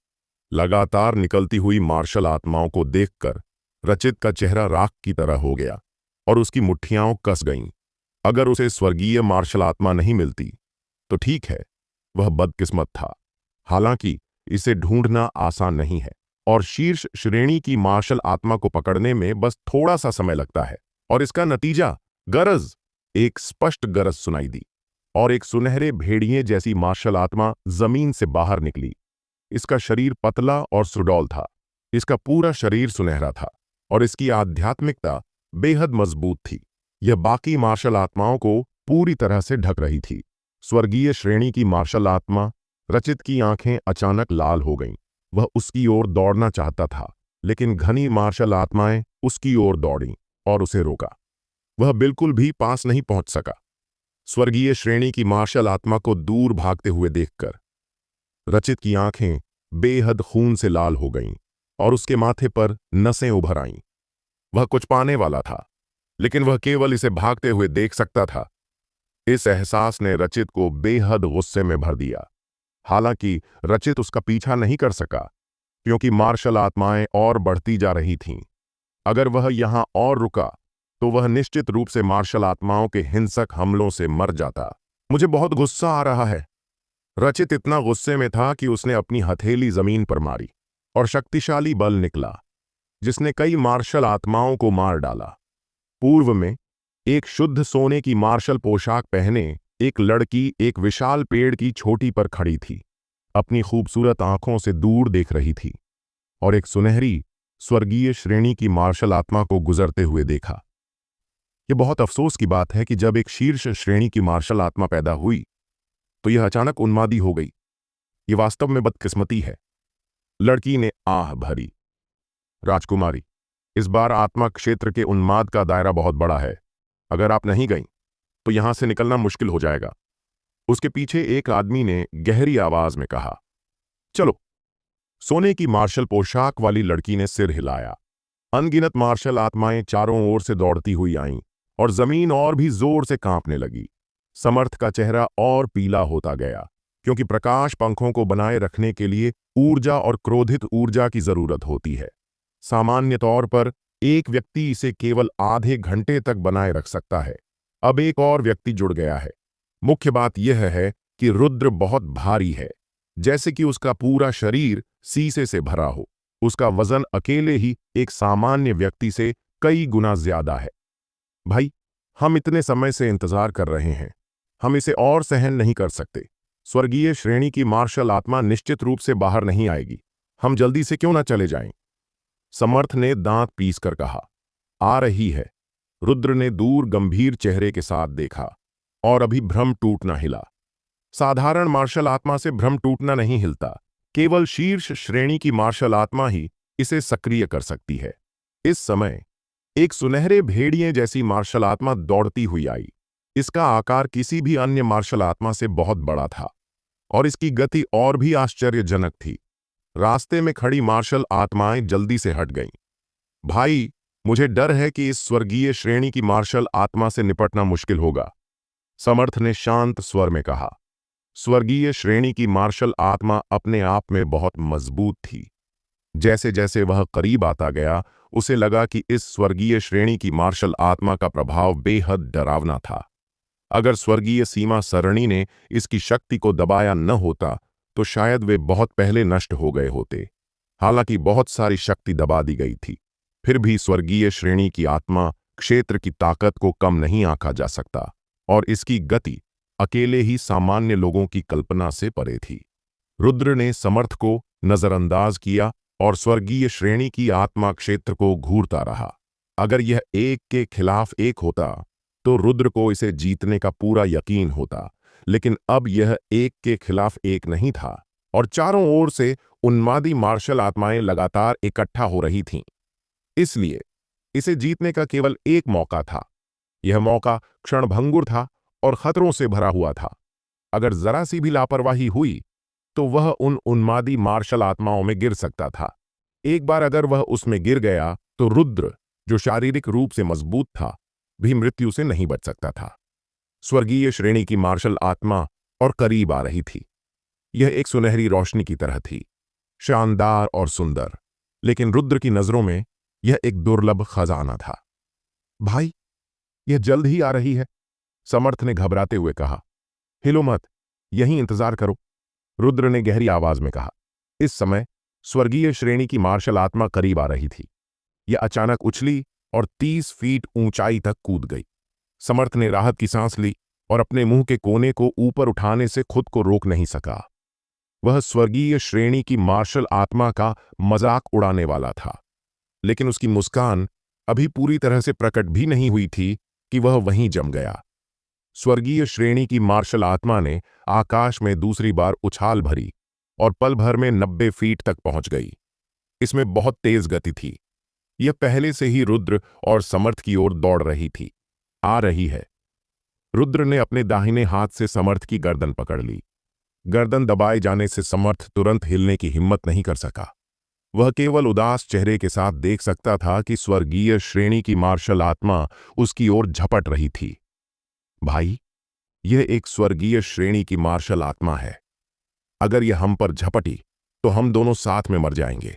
लगातार निकलती हुई मार्शल आत्माओं को देखकर रचित का चेहरा राख की तरह हो गया और उसकी मुट्ठियां कस गईं। अगर उसे स्वर्गीय मार्शल आत्मा नहीं मिलती तो ठीक है, वह बदकिस्मत था। हालांकि इसे ढूंढना आसान नहीं है और शीर्ष श्रेणी की मार्शल आत्मा को पकड़ने में बस थोड़ा सा समय लगता है। और इसका नतीजा गरज, एक स्पष्ट गरज सुनाई दी और एक सुनहरे भेड़िए जैसी मार्शल आत्मा जमीन से बाहर निकली। इसका शरीर पतला और सुडौल था। इसका पूरा शरीर सुनहरा था और इसकी आध्यात्मिकता बेहद मजबूत थी। यह बाकी मार्शल आत्माओं को पूरी तरह से ढक रही थी। स्वर्गीय श्रेणी की मार्शल आत्मा रचित की आंखें अचानक लाल हो गईं। वह उसकी ओर दौड़ना चाहता था, लेकिन घनी मार्शल आत्माएं उसकी ओर दौड़ीं और उसे रोका। वह बिल्कुल भी पास नहीं पहुंच सका। स्वर्गीय श्रेणी की मार्शल आत्मा को दूर भागते हुए देखकर रचित की आंखें बेहद खून से लाल हो गईं और उसके माथे पर नसें उभर आईं। वह कुछ पाने वाला था, लेकिन वह केवल इसे भागते हुए देख सकता था। इस एहसास ने रचित को बेहद गुस्से में भर दिया। हालांकि रचित उसका पीछा नहीं कर सका, क्योंकि मार्शल आत्माएं और बढ़ती जा रही थीं। अगर वह यहां और रुका तो वह निश्चित रूप से मार्शल आत्माओं के हिंसक हमलों से मर जाता। मुझे बहुत गुस्सा आ रहा है। रचित इतना गुस्से में था कि उसने अपनी हथेली जमीन पर मारी और शक्तिशाली बल निकला, जिसने कई मार्शल आत्माओं को मार डाला। पूर्व में एक शुद्ध सोने की मार्शल पोशाक पहने एक लड़की एक विशाल पेड़ की चोटी पर खड़ी थी। अपनी खूबसूरत आंखों से दूर देख रही थी और एक सुनहरी स्वर्गीय श्रेणी की मार्शल आत्मा को गुजरते हुए देखा। यह बहुत अफसोस की बात है कि जब एक शीर्ष श्रेणी की मार्शल आत्मा पैदा हुई तो यह अचानक उन्मादी हो गई। ये वास्तव में बदकिस्मती है। लड़की ने आह भरी। राजकुमारी, इस बार आत्मा क्षेत्र के उन्माद का दायरा बहुत बड़ा है। अगर आप नहीं गई तो यहां से निकलना मुश्किल हो जाएगा। उसके पीछे एक आदमी ने गहरी आवाज में कहा। चलो। सोने की मार्शल पोशाक वाली लड़की ने सिर हिलाया। अनगिनत मार्शल आत्माएं चारों ओर से दौड़ती हुई आईं और जमीन और भी जोर से कांपने लगी। समर्थ का चेहरा और पीला होता गया, क्योंकि प्रकाश पंखों को बनाए रखने के लिए ऊर्जा और क्रोधित ऊर्जा की जरूरत होती है। सामान्य तौर पर एक व्यक्ति इसे केवल आधे घंटे तक बनाए रख सकता है। अब एक और व्यक्ति जुड़ गया है। मुख्य बात यह है कि रुद्र बहुत भारी है, जैसे कि उसका पूरा शरीर शीशे से भरा हो। उसका वजन अकेले ही एक सामान्य व्यक्ति से कई गुना ज्यादा है। भाई, हम इतने समय से इंतजार कर रहे हैं। हम इसे और सहन नहीं कर सकते। स्वर्गीय श्रेणी की मार्शल आत्मा निश्चित रूप से बाहर नहीं आएगी। हम जल्दी से क्यों ना चले जाएं? समर्थ ने दांत पीसकर कहा। आ रही है। रुद्र ने दूर गंभीर चेहरे के साथ देखा और अभी भ्रम टूटना हिला। साधारण मार्शल आत्मा से भ्रम टूटना नहीं हिलता। केवल शीर्ष श्रेणी की मार्शल आत्मा ही इसे सक्रिय कर सकती है। इस समय एक सुनहरे भेड़िए जैसी मार्शल आत्मा दौड़ती हुई आई। इसका आकार किसी भी अन्य मार्शल आत्मा से बहुत बड़ा था और इसकी गति और भी आश्चर्यजनक थी। रास्ते में खड़ी मार्शल आत्माएं जल्दी से हट गईं। भाई, मुझे डर है कि इस स्वर्गीय श्रेणी की मार्शल आत्मा से निपटना मुश्किल होगा, समर्थ ने शांत स्वर में कहा। स्वर्गीय श्रेणी की मार्शल आत्मा अपने आप में बहुत मजबूत थी। जैसे जैसे वह करीब आता गया, उसे लगा कि इस स्वर्गीय श्रेणी की मार्शल आत्मा का प्रभाव बेहद डरावना था। अगर स्वर्गीय सीमा सरणी ने इसकी शक्ति को दबाया न होता तो शायद वे बहुत पहले नष्ट हो गए होते। हालांकि बहुत सारी शक्ति दबा दी गई थी, फिर भी स्वर्गीय श्रेणी की आत्मा क्षेत्र की ताकत को कम नहीं आंका जा सकता और इसकी गति अकेले ही सामान्य लोगों की कल्पना से परे थी। रुद्र ने समर्थ को नजरअंदाज किया और स्वर्गीय श्रेणी की आत्मा क्षेत्र को घूरता रहा। अगर यह एक के खिलाफ एक होता तो रुद्र को इसे जीतने का पूरा यकीन होता, लेकिन अब यह एक के खिलाफ एक नहीं था और चारों ओर से उन्मादी मार्शल आत्माएं लगातार इकट्ठा हो रही थीं। इसलिए इसे जीतने का केवल एक मौका था। यह मौका क्षणभंगुर था और खतरों से भरा हुआ था। अगर जरा सी भी लापरवाही हुई तो वह उन उन्मादी मार्शल आत्माओं में गिर सकता था। एक बार अगर वह उसमें गिर गया तो रुद्र, जो शारीरिक रूप से मजबूत था, भी मृत्यु से नहीं बच सकता था। स्वर्गीय श्रेणी की मार्शल आत्मा और करीब आ रही थी। यह एक सुनहरी रोशनी की तरह थी, शानदार और सुंदर, लेकिन रुद्र की नजरों में यह एक दुर्लभ खजाना था। भाई, यह जल्द ही आ रही है, समर्थ ने घबराते हुए कहा। हिलो मत, यहीं इंतजार करो, रुद्र ने गहरी आवाज में कहा। इस समय स्वर्गीय श्रेणी की मार्शल आत्मा करीब आ रही थी। यह अचानक उछली और 30 फीट ऊंचाई तक कूद गई। समर्थ ने राहत की सांस ली और अपने मुंह के कोने को ऊपर उठाने से खुद को रोक नहीं सका। वह स्वर्गीय श्रेणी की मार्शल आत्मा का मजाक उड़ाने वाला था, लेकिन उसकी मुस्कान अभी पूरी तरह से प्रकट भी नहीं हुई थी कि वह वहीं जम गया। स्वर्गीय श्रेणी की मार्शल आत्मा ने आकाश में दूसरी बार उछाल भरी और पल भर में 90 फीट तक पहुंच गई। इसमें बहुत तेज गति थी। यह पहले से ही रुद्र और समर्थ की ओर दौड़ रही थी। आ रही है। रुद्र ने अपने दाहिने हाथ से समर्थ की गर्दन पकड़ ली। गर्दन दबाए जाने से समर्थ तुरंत हिलने की हिम्मत नहीं कर सका। वह केवल उदास चेहरे के साथ देख सकता था कि स्वर्गीय श्रेणी की मार्शल आत्मा उसकी ओर झपट रही थी। भाई, यह एक स्वर्गीय श्रेणी की मार्शल आत्मा है। अगर यह हम पर झपटी तो हम दोनों साथ में मर जाएंगे।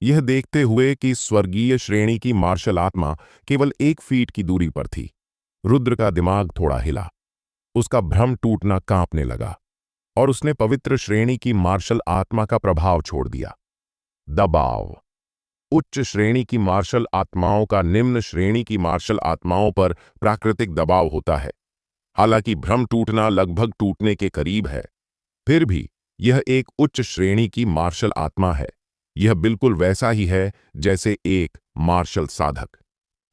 यह देखते हुए कि स्वर्गीय श्रेणी की मार्शल आत्मा केवल 1 फीट की दूरी पर थी, रुद्र का दिमाग थोड़ा हिला। उसका भ्रम टूटना कांपने लगा और उसने पवित्र श्रेणी की मार्शल आत्मा का प्रभाव छोड़ दिया। दबाव। उच्च श्रेणी की मार्शल आत्माओं का निम्न श्रेणी की मार्शल आत्माओं पर प्राकृतिक दबाव होता है। हालांकि भ्रम टूटना लगभग टूटने के करीब है, फिर भी यह एक उच्च श्रेणी की मार्शल आत्मा है। यह बिल्कुल वैसा ही है जैसे एक मार्शल साधक।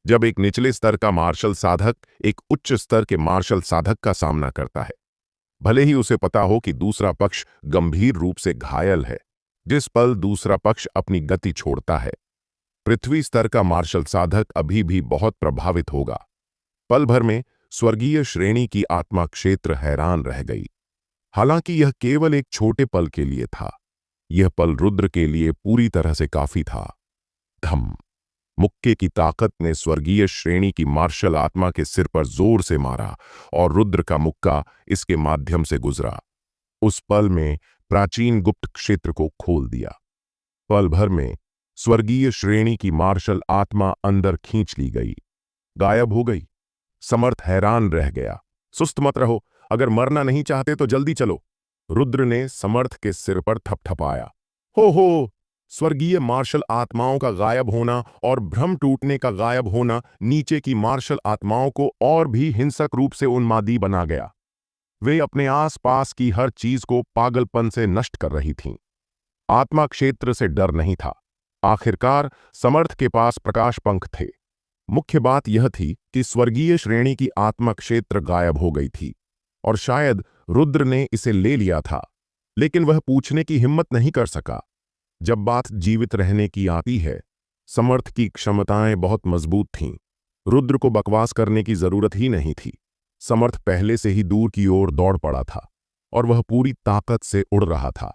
जब एक निचले स्तर का मार्शल साधक एक उच्च स्तर के मार्शल साधक का सामना करता है, भले ही उसे पता हो कि दूसरा पक्ष गंभीर रूप से घायल है, जिस पल दूसरा पक्ष अपनी गति छोड़ता है, पृथ्वी स्तर का मार्शल साधक अभी भी बहुत प्रभावित होगा। पल भर में स्वर्गीय श्रेणी की आत्मा क्षेत्र हैरान रह गई। हालांकि यह केवल एक छोटे पल के लिए था, यह पल रुद्र के लिए पूरी तरह से काफी था। धम! मुक्के की ताकत ने स्वर्गीय श्रेणी की मार्शल आत्मा के सिर पर जोर से मारा और रुद्र का मुक्का इसके माध्यम से गुजरा। उस पल में प्राचीन गुप्त क्षेत्र को खोल दिया। पल भर में स्वर्गीय श्रेणी की मार्शल आत्मा अंदर खींच ली गई, गायब हो गई। समर्थ हैरान रह गया। सुस्त मत रहो, अगर मरना नहीं चाहते तो जल्दी चलो। रुद्र ने समर्थ के सिर पर थपथपाया। हो! स्वर्गीय मार्शल आत्माओं का गायब होना और भ्रम टूटने का गायब होना नीचे की मार्शल आत्माओं को और भी हिंसक रूप से उन्मादी बना गया। वे अपने आसपास की हर चीज को पागलपन से नष्ट कर रही थीं। आत्मा क्षेत्र से डर नहीं था। आखिरकार समर्थ के पास प्रकाश पंख थे। मुख्य बात यह थी कि स्वर्गीय श्रेणी की आत्मा क्षेत्र गायब हो गई थी और शायद रुद्र ने इसे ले लिया था, लेकिन वह पूछने की हिम्मत नहीं कर सका। जब बात जीवित रहने की आती है, समर्थ की क्षमताएं बहुत मजबूत थीं। रुद्र को बकवास करने की जरूरत ही नहीं थी। समर्थ पहले से ही दूर की ओर दौड़ पड़ा था और वह पूरी ताकत से उड़ रहा था।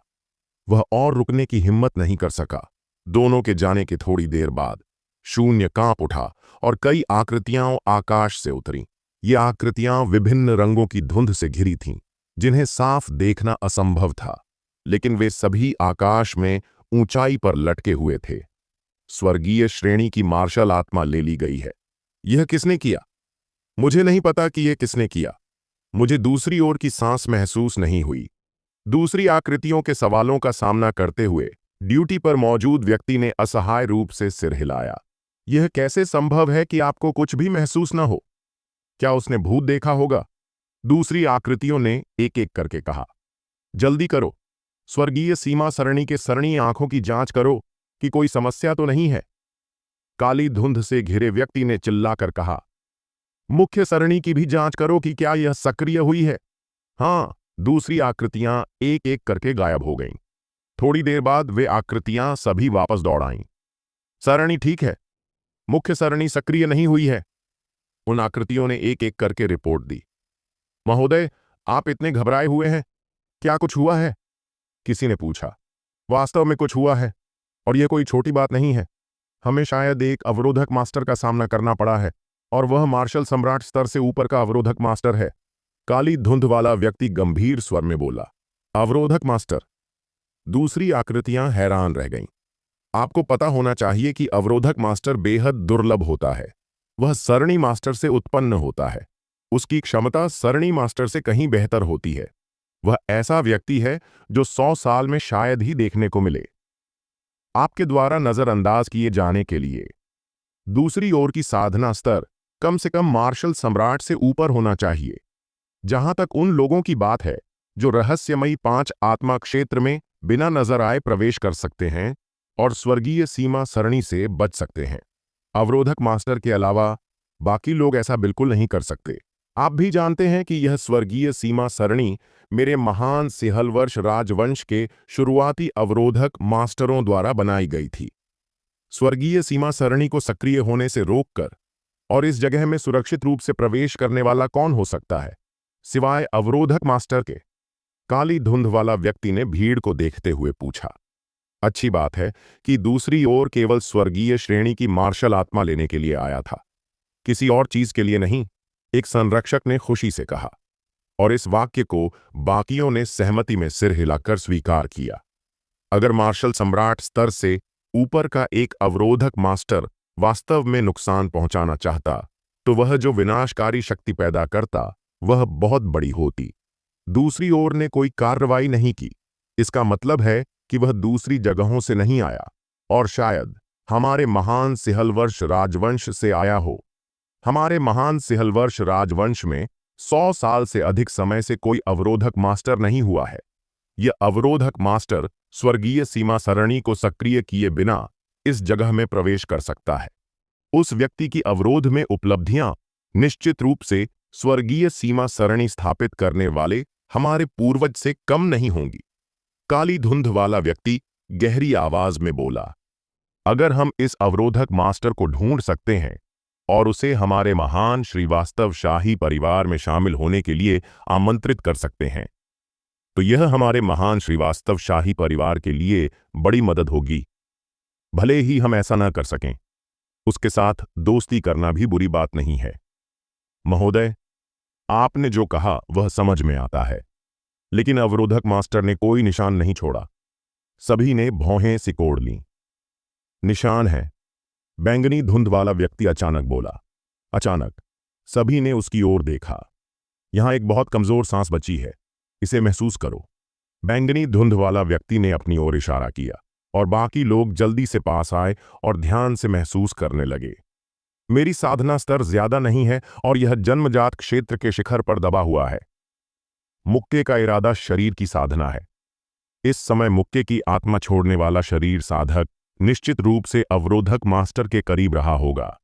वह और रुकने की हिम्मत नहीं कर सका। दोनों के जाने के थोड़ी देर बाद शून्य कांप उठा और कई आकृतियां आकाश से उतरीं। ये आकृतियां विभिन्न रंगों की धुंध से घिरी थीं, जिन्हें साफ देखना असंभव था, लेकिन वे सभी आकाश में ऊंचाई पर लटके हुए थे। स्वर्गीय श्रेणी की मार्शल आत्मा ले ली गई है। यह किसने किया? मुझे नहीं पता कि यह किसने किया। मुझे दूसरी ओर की सांस महसूस नहीं हुई। दूसरी आकृतियों के सवालों का सामना करते हुए ड्यूटी पर मौजूद व्यक्ति ने असहाय रूप से सिर हिलाया। यह कैसे संभव है कि आपको कुछ भी महसूस न हो? क्या उसने भूत देखा होगा? दूसरी आकृतियों ने एक एक करके कहा। जल्दी करो, स्वर्गीय सीमा सरणी के सरणी आंखों की जांच करो कि कोई समस्या तो नहीं है। काली धुंध से घिरे व्यक्ति ने चिल्लाकर कहा। मुख्य सरणी की भी जांच करो कि क्या यह सक्रिय हुई है। हाँ, दूसरी आकृतियां एक एक करके गायब हो गईं। थोड़ी देर बाद वे आकृतियां सभी वापस दौड़ आईं। सरणी ठीक है, मुख्य सरणी सक्रिय नहीं हुई है। उन आकृतियों ने एक एक करके रिपोर्ट दी। महोदय, आप इतने घबराए हुए हैं, क्या कुछ हुआ है? किसी ने पूछा। वास्तव में कुछ हुआ है, और यह कोई छोटी बात नहीं है। हमें शायद एक अवरोधक मास्टर का सामना करना पड़ा है, और वह मार्शल सम्राट स्तर से ऊपर का अवरोधक मास्टर है। काली धुंध वाला व्यक्ति गंभीर स्वर में बोला। अवरोधक मास्टर? दूसरी आकृतियां हैरान रह गईं। आपको पता होना चाहिए कि अवरोधक मास्टर बेहद दुर्लभ होता है। वह सरणी मास्टर से उत्पन्न होता है। उसकी क्षमता सरणी मास्टर से कहीं बेहतर होती है। वह ऐसा व्यक्ति है जो 100 साल में शायद ही देखने को मिले। आपके द्वारा नजरअंदाज किए जाने के लिए दूसरी ओर की साधना स्तर कम से कम मार्शल सम्राट से ऊपर होना चाहिए। जहां तक उन लोगों की बात है जो रहस्यमयी 5 आत्मा क्षेत्र में बिना नजर आए प्रवेश कर सकते हैं और स्वर्गीय सीमा सरणी से बच सकते हैं, अवरोधक मास्टर के अलावा बाकी लोग ऐसा बिल्कुल नहीं कर सकते। आप भी जानते हैं कि यह स्वर्गीय सीमा सरणी मेरे महान सिहलवर्ष राजवंश के शुरुआती अवरोधक मास्टरों द्वारा बनाई गई थी। स्वर्गीय सीमा सरणी को सक्रिय होने से रोककर और इस जगह में सुरक्षित रूप से प्रवेश करने वाला कौन हो सकता है सिवाय अवरोधक मास्टर के? काली धुंध वाला व्यक्ति ने भीड़ को देखते हुए पूछा। अच्छी बात है कि दूसरी ओर केवल स्वर्गीय श्रेणी की मार्शल आत्मा लेने के लिए आया था, किसी और चीज के लिए नहीं, एक संरक्षक ने खुशी से कहा, और इस वाक्य को बाकियों ने सहमति में सिर हिलाकर स्वीकार किया। अगर मार्शल सम्राट स्तर से ऊपर का एक अवरोधक मास्टर वास्तव में नुकसान पहुंचाना चाहता, तो वह जो विनाशकारी शक्ति पैदा करता वह बहुत बड़ी होती। दूसरी ओर ने कोई कार्रवाई नहीं की। इसका मतलब है कि वह दूसरी जगहों से नहीं आया और शायद हमारे महान सिहलवर्ष राजवंश से आया हो। हमारे महान सिहलवर्ष राजवंश में 100 साल से अधिक समय से कोई अवरोधक मास्टर नहीं हुआ है। यह अवरोधक मास्टर स्वर्गीय सीमा सरणी को सक्रिय किए बिना इस जगह में प्रवेश कर सकता है। उस व्यक्ति की अवरोध में उपलब्धियां निश्चित रूप से स्वर्गीय सीमा सरणी स्थापित करने वाले हमारे पूर्वज से कम नहीं होंगी। काली धुंध वाला व्यक्ति गहरी आवाज में बोला, अगर हम इस अवरोधक मास्टर को ढूंढ सकते हैं और उसे हमारे महान श्रीवास्तव शाही परिवार में शामिल होने के लिए आमंत्रित कर सकते हैं, तो यह हमारे महान श्रीवास्तव शाही परिवार के लिए बड़ी मदद होगी। भले ही हम ऐसा न कर सकें, उसके साथ दोस्ती करना भी बुरी बात नहीं है। महोदय, आपने जो कहा वह समझ में आता है, लेकिन अवरोधक मास्टर ने कोई निशान नहीं छोड़ा। सभी ने भौहें सिकोड़ लीं। निशान है, बैंगनी धुंध वाला व्यक्ति अचानक बोला। अचानक सभी ने उसकी ओर देखा। यहां एक बहुत कमजोर सांस बची है, इसे महसूस करो। बैंगनी धुंध वाला व्यक्ति ने अपनी ओर इशारा किया और बाकी लोग जल्दी से पास आए और ध्यान से महसूस करने लगे। मेरी साधना स्तर ज्यादा नहीं है और यह जन्मजात क्षेत्र के शिखर पर दबा हुआ है। मुक्के का इरादा शरीर की साधना है। इस समय मुक्के की आत्मा छोड़ने वाला शरीर साधक निश्चित रूप से अवरोधक मास्टर के करीब रहा होगा,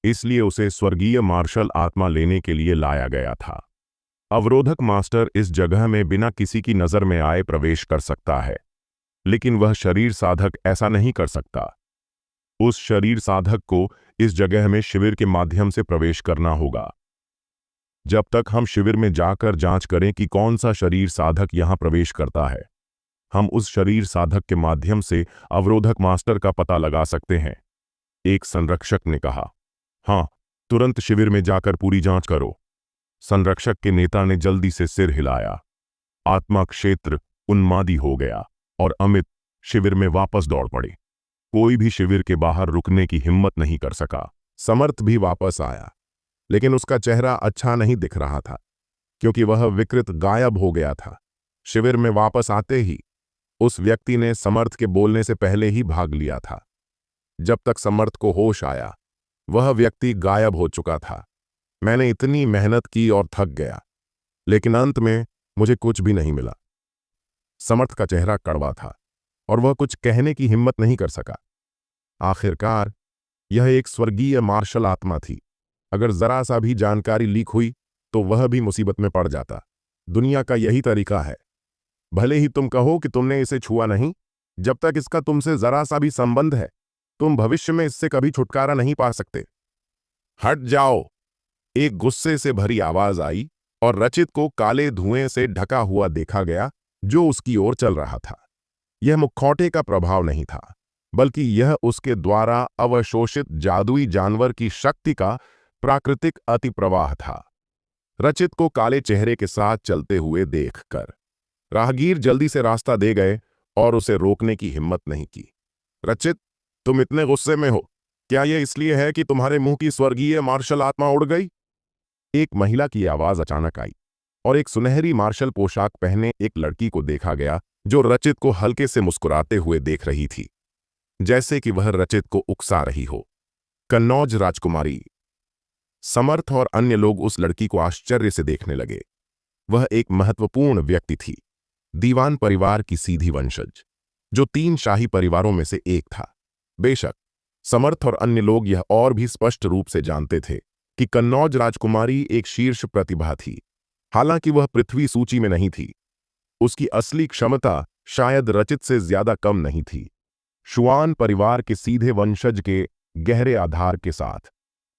इसलिए उसे स्वर्गीय मार्शल आत्मा लेने के लिए लाया गया था। अवरोधक मास्टर इस जगह में बिना किसी की नजर में आए प्रवेश कर सकता है, लेकिन वह शरीर साधक ऐसा नहीं कर सकता। उस शरीर साधक को इस जगह में शिविर के माध्यम से प्रवेश करना होगा। जब तक हम शिविर में जाकर जांच करें कि कौन सा शरीर साधक यहां प्रवेश करता है, हम उस शरीर साधक के माध्यम से अवरोधक मास्टर का पता लगा सकते हैं। एक संरक्षक ने कहा। हां, तुरंत शिविर में जाकर पूरी जांच करो। संरक्षक के नेता ने जल्दी से सिर हिलाया। आत्मा क्षेत्र उन्मादी हो गया और अमित शिविर में वापस दौड़ पड़े। कोई भी शिविर के बाहर रुकने की हिम्मत नहीं कर सका। समर्थ भी वापस आया, लेकिन उसका चेहरा अच्छा नहीं दिख रहा था, क्योंकि वह विकृत गायब हो गया था। शिविर में वापस आते ही उस व्यक्ति ने समर्थ के बोलने से पहले ही भाग लिया था। जब तक समर्थ को होश आया, वह व्यक्ति गायब हो चुका था। मैंने इतनी मेहनत की और थक गया, लेकिन अंत में मुझे कुछ भी नहीं मिला। समर्थ का चेहरा कड़वा था और वह कुछ कहने की हिम्मत नहीं कर सका। आखिरकार यह एक स्वर्गीय मार्शल आत्मा थी। अगर जरा सा भी जानकारी लीक हुई तो वह भी मुसीबत में पड़ जाता। दुनिया का यही तरीका है। भले ही तुम कहो कि तुमने इसे छुआ नहीं, जब तक इसका तुमसे जरा सा भी संबंध है, तुम भविष्य में इससे कभी छुटकारा नहीं पा सकते। हट जाओ! एक गुस्से से भरी आवाज आई और रचित को काले धुएं से ढका हुआ देखा गया, जो उसकी ओर चल रहा था। यह मुखौटे का प्रभाव नहीं था, बल्कि यह उसके द्वारा अवशोषित जादुई जानवर की शक्ति का प्राकृतिक अतिप्रवाह था। रचित को काले चेहरे के साथ चलते हुए देखकर राहगीर जल्दी से रास्ता दे गए और उसे रोकने की हिम्मत नहीं की। रचित, तुम इतने गुस्से में हो, क्या यह इसलिए है कि तुम्हारे मुंह की स्वर्गीय मार्शल आत्मा उड़ गई? एक महिला की आवाज अचानक आई और एक सुनहरी मार्शल पोशाक पहने एक लड़की को देखा गया, जो रचित को हल्के से मुस्कुराते हुए देख रही थी, जैसे कि वह रचित को उकसा रही हो। कन्नौज राजकुमारी। समर्थ और अन्य लोग उस लड़की को आश्चर्य से देखने लगे। वह एक महत्वपूर्ण व्यक्ति थी, दीवान परिवार की सीधी वंशज, जो 3 शाही परिवारों में से एक था। बेशक समर्थ और अन्य लोग यह और भी स्पष्ट रूप से जानते थे कि कन्नौज राजकुमारी एक शीर्ष प्रतिभा थी। हालांकि वह पृथ्वी सूची में नहीं थी, उसकी असली क्षमता शायद रचित से ज्यादा कम नहीं थी। शुआन परिवार के सीधे वंशज के गहरे आधार के साथ,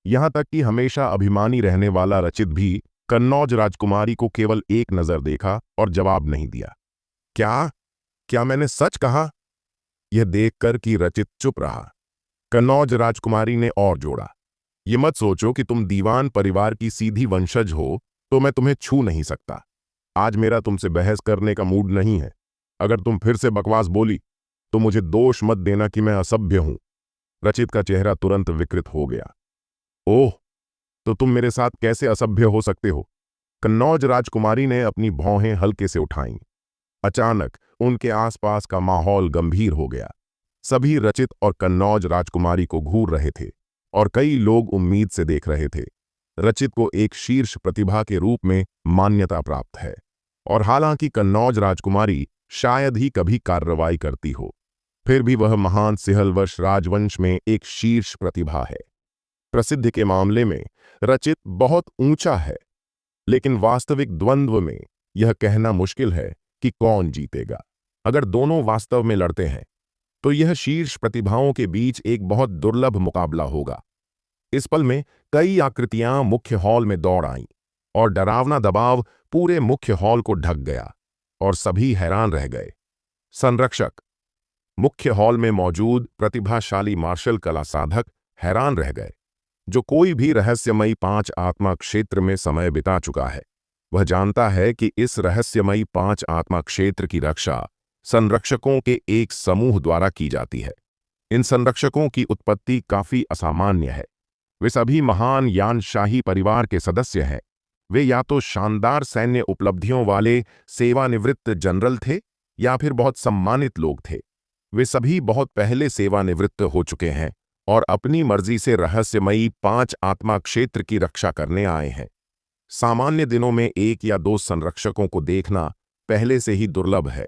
यहां तक कि हमेशा अभिमानी रहने वाला रचित भी कन्नौज राजकुमारी को केवल एक नजर देखा और जवाब नहीं दिया। क्या मैंने सच कहा? यह देखकर कि रचित चुप रहा, कन्नौज राजकुमारी ने और जोड़ा, ये मत सोचो कि तुम दीवान परिवार की सीधी वंशज हो तो मैं तुम्हें छू नहीं सकता। आज मेरा तुमसे बहस करने का मूड नहीं है। अगर तुम फिर से बकवास बोली तो मुझे दोष मत देना कि मैं असभ्य हूं। रचित का चेहरा तुरंत विकृत हो गया। ओह, तो तुम मेरे साथ कैसे असभ्य हो सकते हो? कन्नौज राजकुमारी ने अपनी भौहें हल्के से उठाईं। अचानक उनके आसपास का माहौल गंभीर हो गया। सभी रचित और कन्नौज राजकुमारी को घूर रहे थे और कई लोग उम्मीद से देख रहे थे। रचित को एक शीर्ष प्रतिभा के रूप में मान्यता प्राप्त है, और हालांकि कन्नौज राजकुमारी शायद ही कभी कार्रवाई करती हो, फिर भी वह महान सिहलवश राजवंश में एक शीर्ष प्रतिभा है। प्रसिद्धि के मामले में रचित बहुत ऊंचा है, लेकिन वास्तविक द्वंद्व में यह कहना मुश्किल है कि कौन जीतेगा। अगर दोनों वास्तव में लड़ते हैं तो यह शीर्ष प्रतिभाओं के बीच एक बहुत दुर्लभ मुकाबला होगा। इस पल में कई आकृतियां मुख्य हॉल में दौड़ आईं और डरावना दबाव पूरे मुख्य हॉल को ढक गया और सभी हैरान रह गए। संरक्षक, मुख्य हॉल में मौजूद प्रतिभाशाली मार्शल कला साधक हैरान रह गए। जो कोई भी रहस्यमयी 5 आत्मा क्षेत्र में समय बिता चुका है, वह जानता है कि इस रहस्यमयी 5 आत्मा क्षेत्र की रक्षा संरक्षकों के एक समूह द्वारा की जाती है। इन संरक्षकों की उत्पत्ति काफी असामान्य है। वे सभी महान यानशाही परिवार के सदस्य हैं। वे या तो शानदार सैन्य उपलब्धियों वाले सेवानिवृत्त जनरल थे या फिर बहुत सम्मानित लोग थे। वे सभी बहुत पहले सेवानिवृत्त हो चुके हैं और अपनी मर्जी से रहस्यमयी 5 आत्मा क्षेत्र की रक्षा करने आए हैं। सामान्य दिनों में 1 या 2 संरक्षकों को देखना पहले से ही दुर्लभ है,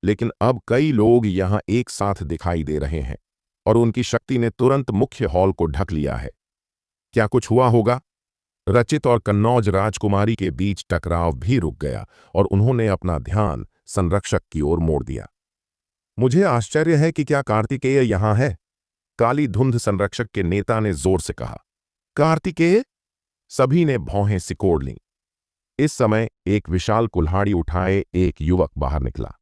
लेकिन अब कई लोग यहां एक साथ दिखाई दे रहे हैं और उनकी शक्ति ने तुरंत मुख्य हॉल को ढक लिया है। क्या कुछ हुआ होगा? रचित और कन्नौज राजकुमारी के बीच टकराव भी रुक गया और उन्होंने अपना ध्यान संरक्षक की ओर मोड़ दिया। मुझे आश्चर्य है कि क्या कार्तिकेय यहां है? काली धुंध संरक्षक के नेता ने जोर से कहा। कार्तिकेय? सभी ने भौहें सिकोड़ लीं। इस समय एक विशाल कुल्हाड़ी उठाए एक युवक बाहर निकला।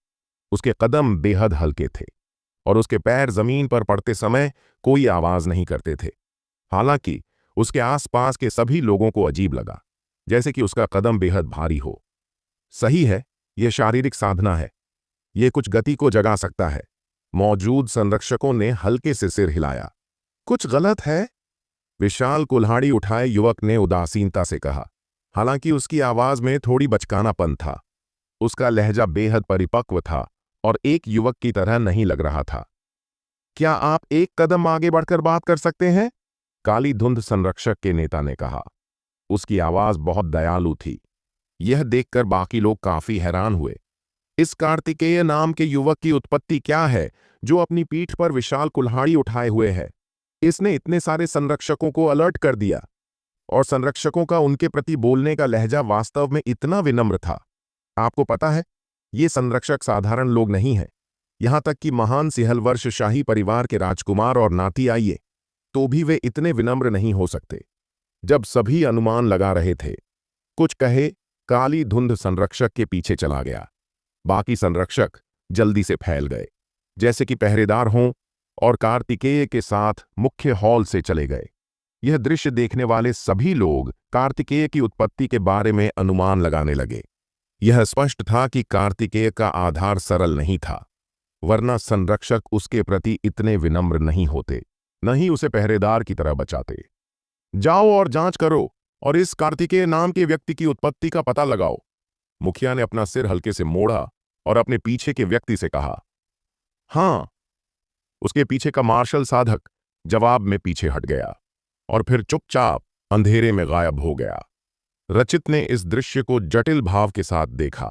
उसके कदम बेहद हल्के थे और उसके पैर जमीन पर पड़ते समय कोई आवाज नहीं करते थे। हालांकि उसके आसपास के सभी लोगों को अजीब लगा, जैसे कि उसका कदम बेहद भारी हो। सही है, यह शारीरिक साधना है। यह कुछ गति को जगा सकता है। मौजूद संरक्षकों ने हल्के से सिर हिलाया। कुछ गलत है? विशाल कुल्हाड़ी उठाए युवक ने उदासीनता से कहा, हालांकि उसकी आवाज में थोड़ी बचकानापन था। उसका लहजा बेहद परिपक्व था और एक युवक की तरह नहीं लग रहा था। क्या आप एक कदम आगे बढ़कर बात कर सकते हैं? काली धुंध संरक्षक के नेता ने कहा। उसकी आवाज बहुत दयालु थी। यह देखकर बाकी लोग काफी हैरान हुए। इस कार्तिकेय नाम के युवक की उत्पत्ति क्या है जो अपनी पीठ पर विशाल कुल्हाड़ी उठाए हुए है? इसने इतने सारे संरक्षकों को अलर्ट कर दिया और संरक्षकों का उनके प्रति बोलने का लहजा वास्तव में इतना विनम्र था। आपको पता है, ये संरक्षक साधारण लोग नहीं हैं। यहां तक कि महान सिहलवर्ष शाही परिवार के राजकुमार और नाती आइए तो भी वे इतने विनम्र नहीं हो सकते। जब सभी अनुमान लगा रहे थे, कुछ कहे, काली धुंध संरक्षक के पीछे चला गया। बाकी संरक्षक जल्दी से फैल गए, जैसे कि पहरेदार हों, और कार्तिकेय के साथ मुख्य हॉल से चले गए। यह दृश्य देखने वाले सभी लोग कार्तिकेय की उत्पत्ति के बारे में अनुमान लगाने लगे। यह स्पष्ट था कि कार्तिकेय का आधार सरल नहीं था, वरना संरक्षक उसके प्रति इतने विनम्र नहीं होते, न ही उसे पहरेदार की तरह बचाते। जाओ और जांच करो और इस कार्तिकेय नाम के व्यक्ति की उत्पत्ति का पता लगाओ। मुखिया ने अपना सिर हल्के से मोड़ा और अपने पीछे के व्यक्ति से कहा। हां, उसके पीछे का मार्शल साधक जवाब में पीछे हट गया और फिर चुपचाप अंधेरे में गायब हो गया। रचित ने इस दृश्य को जटिल भाव के साथ देखा,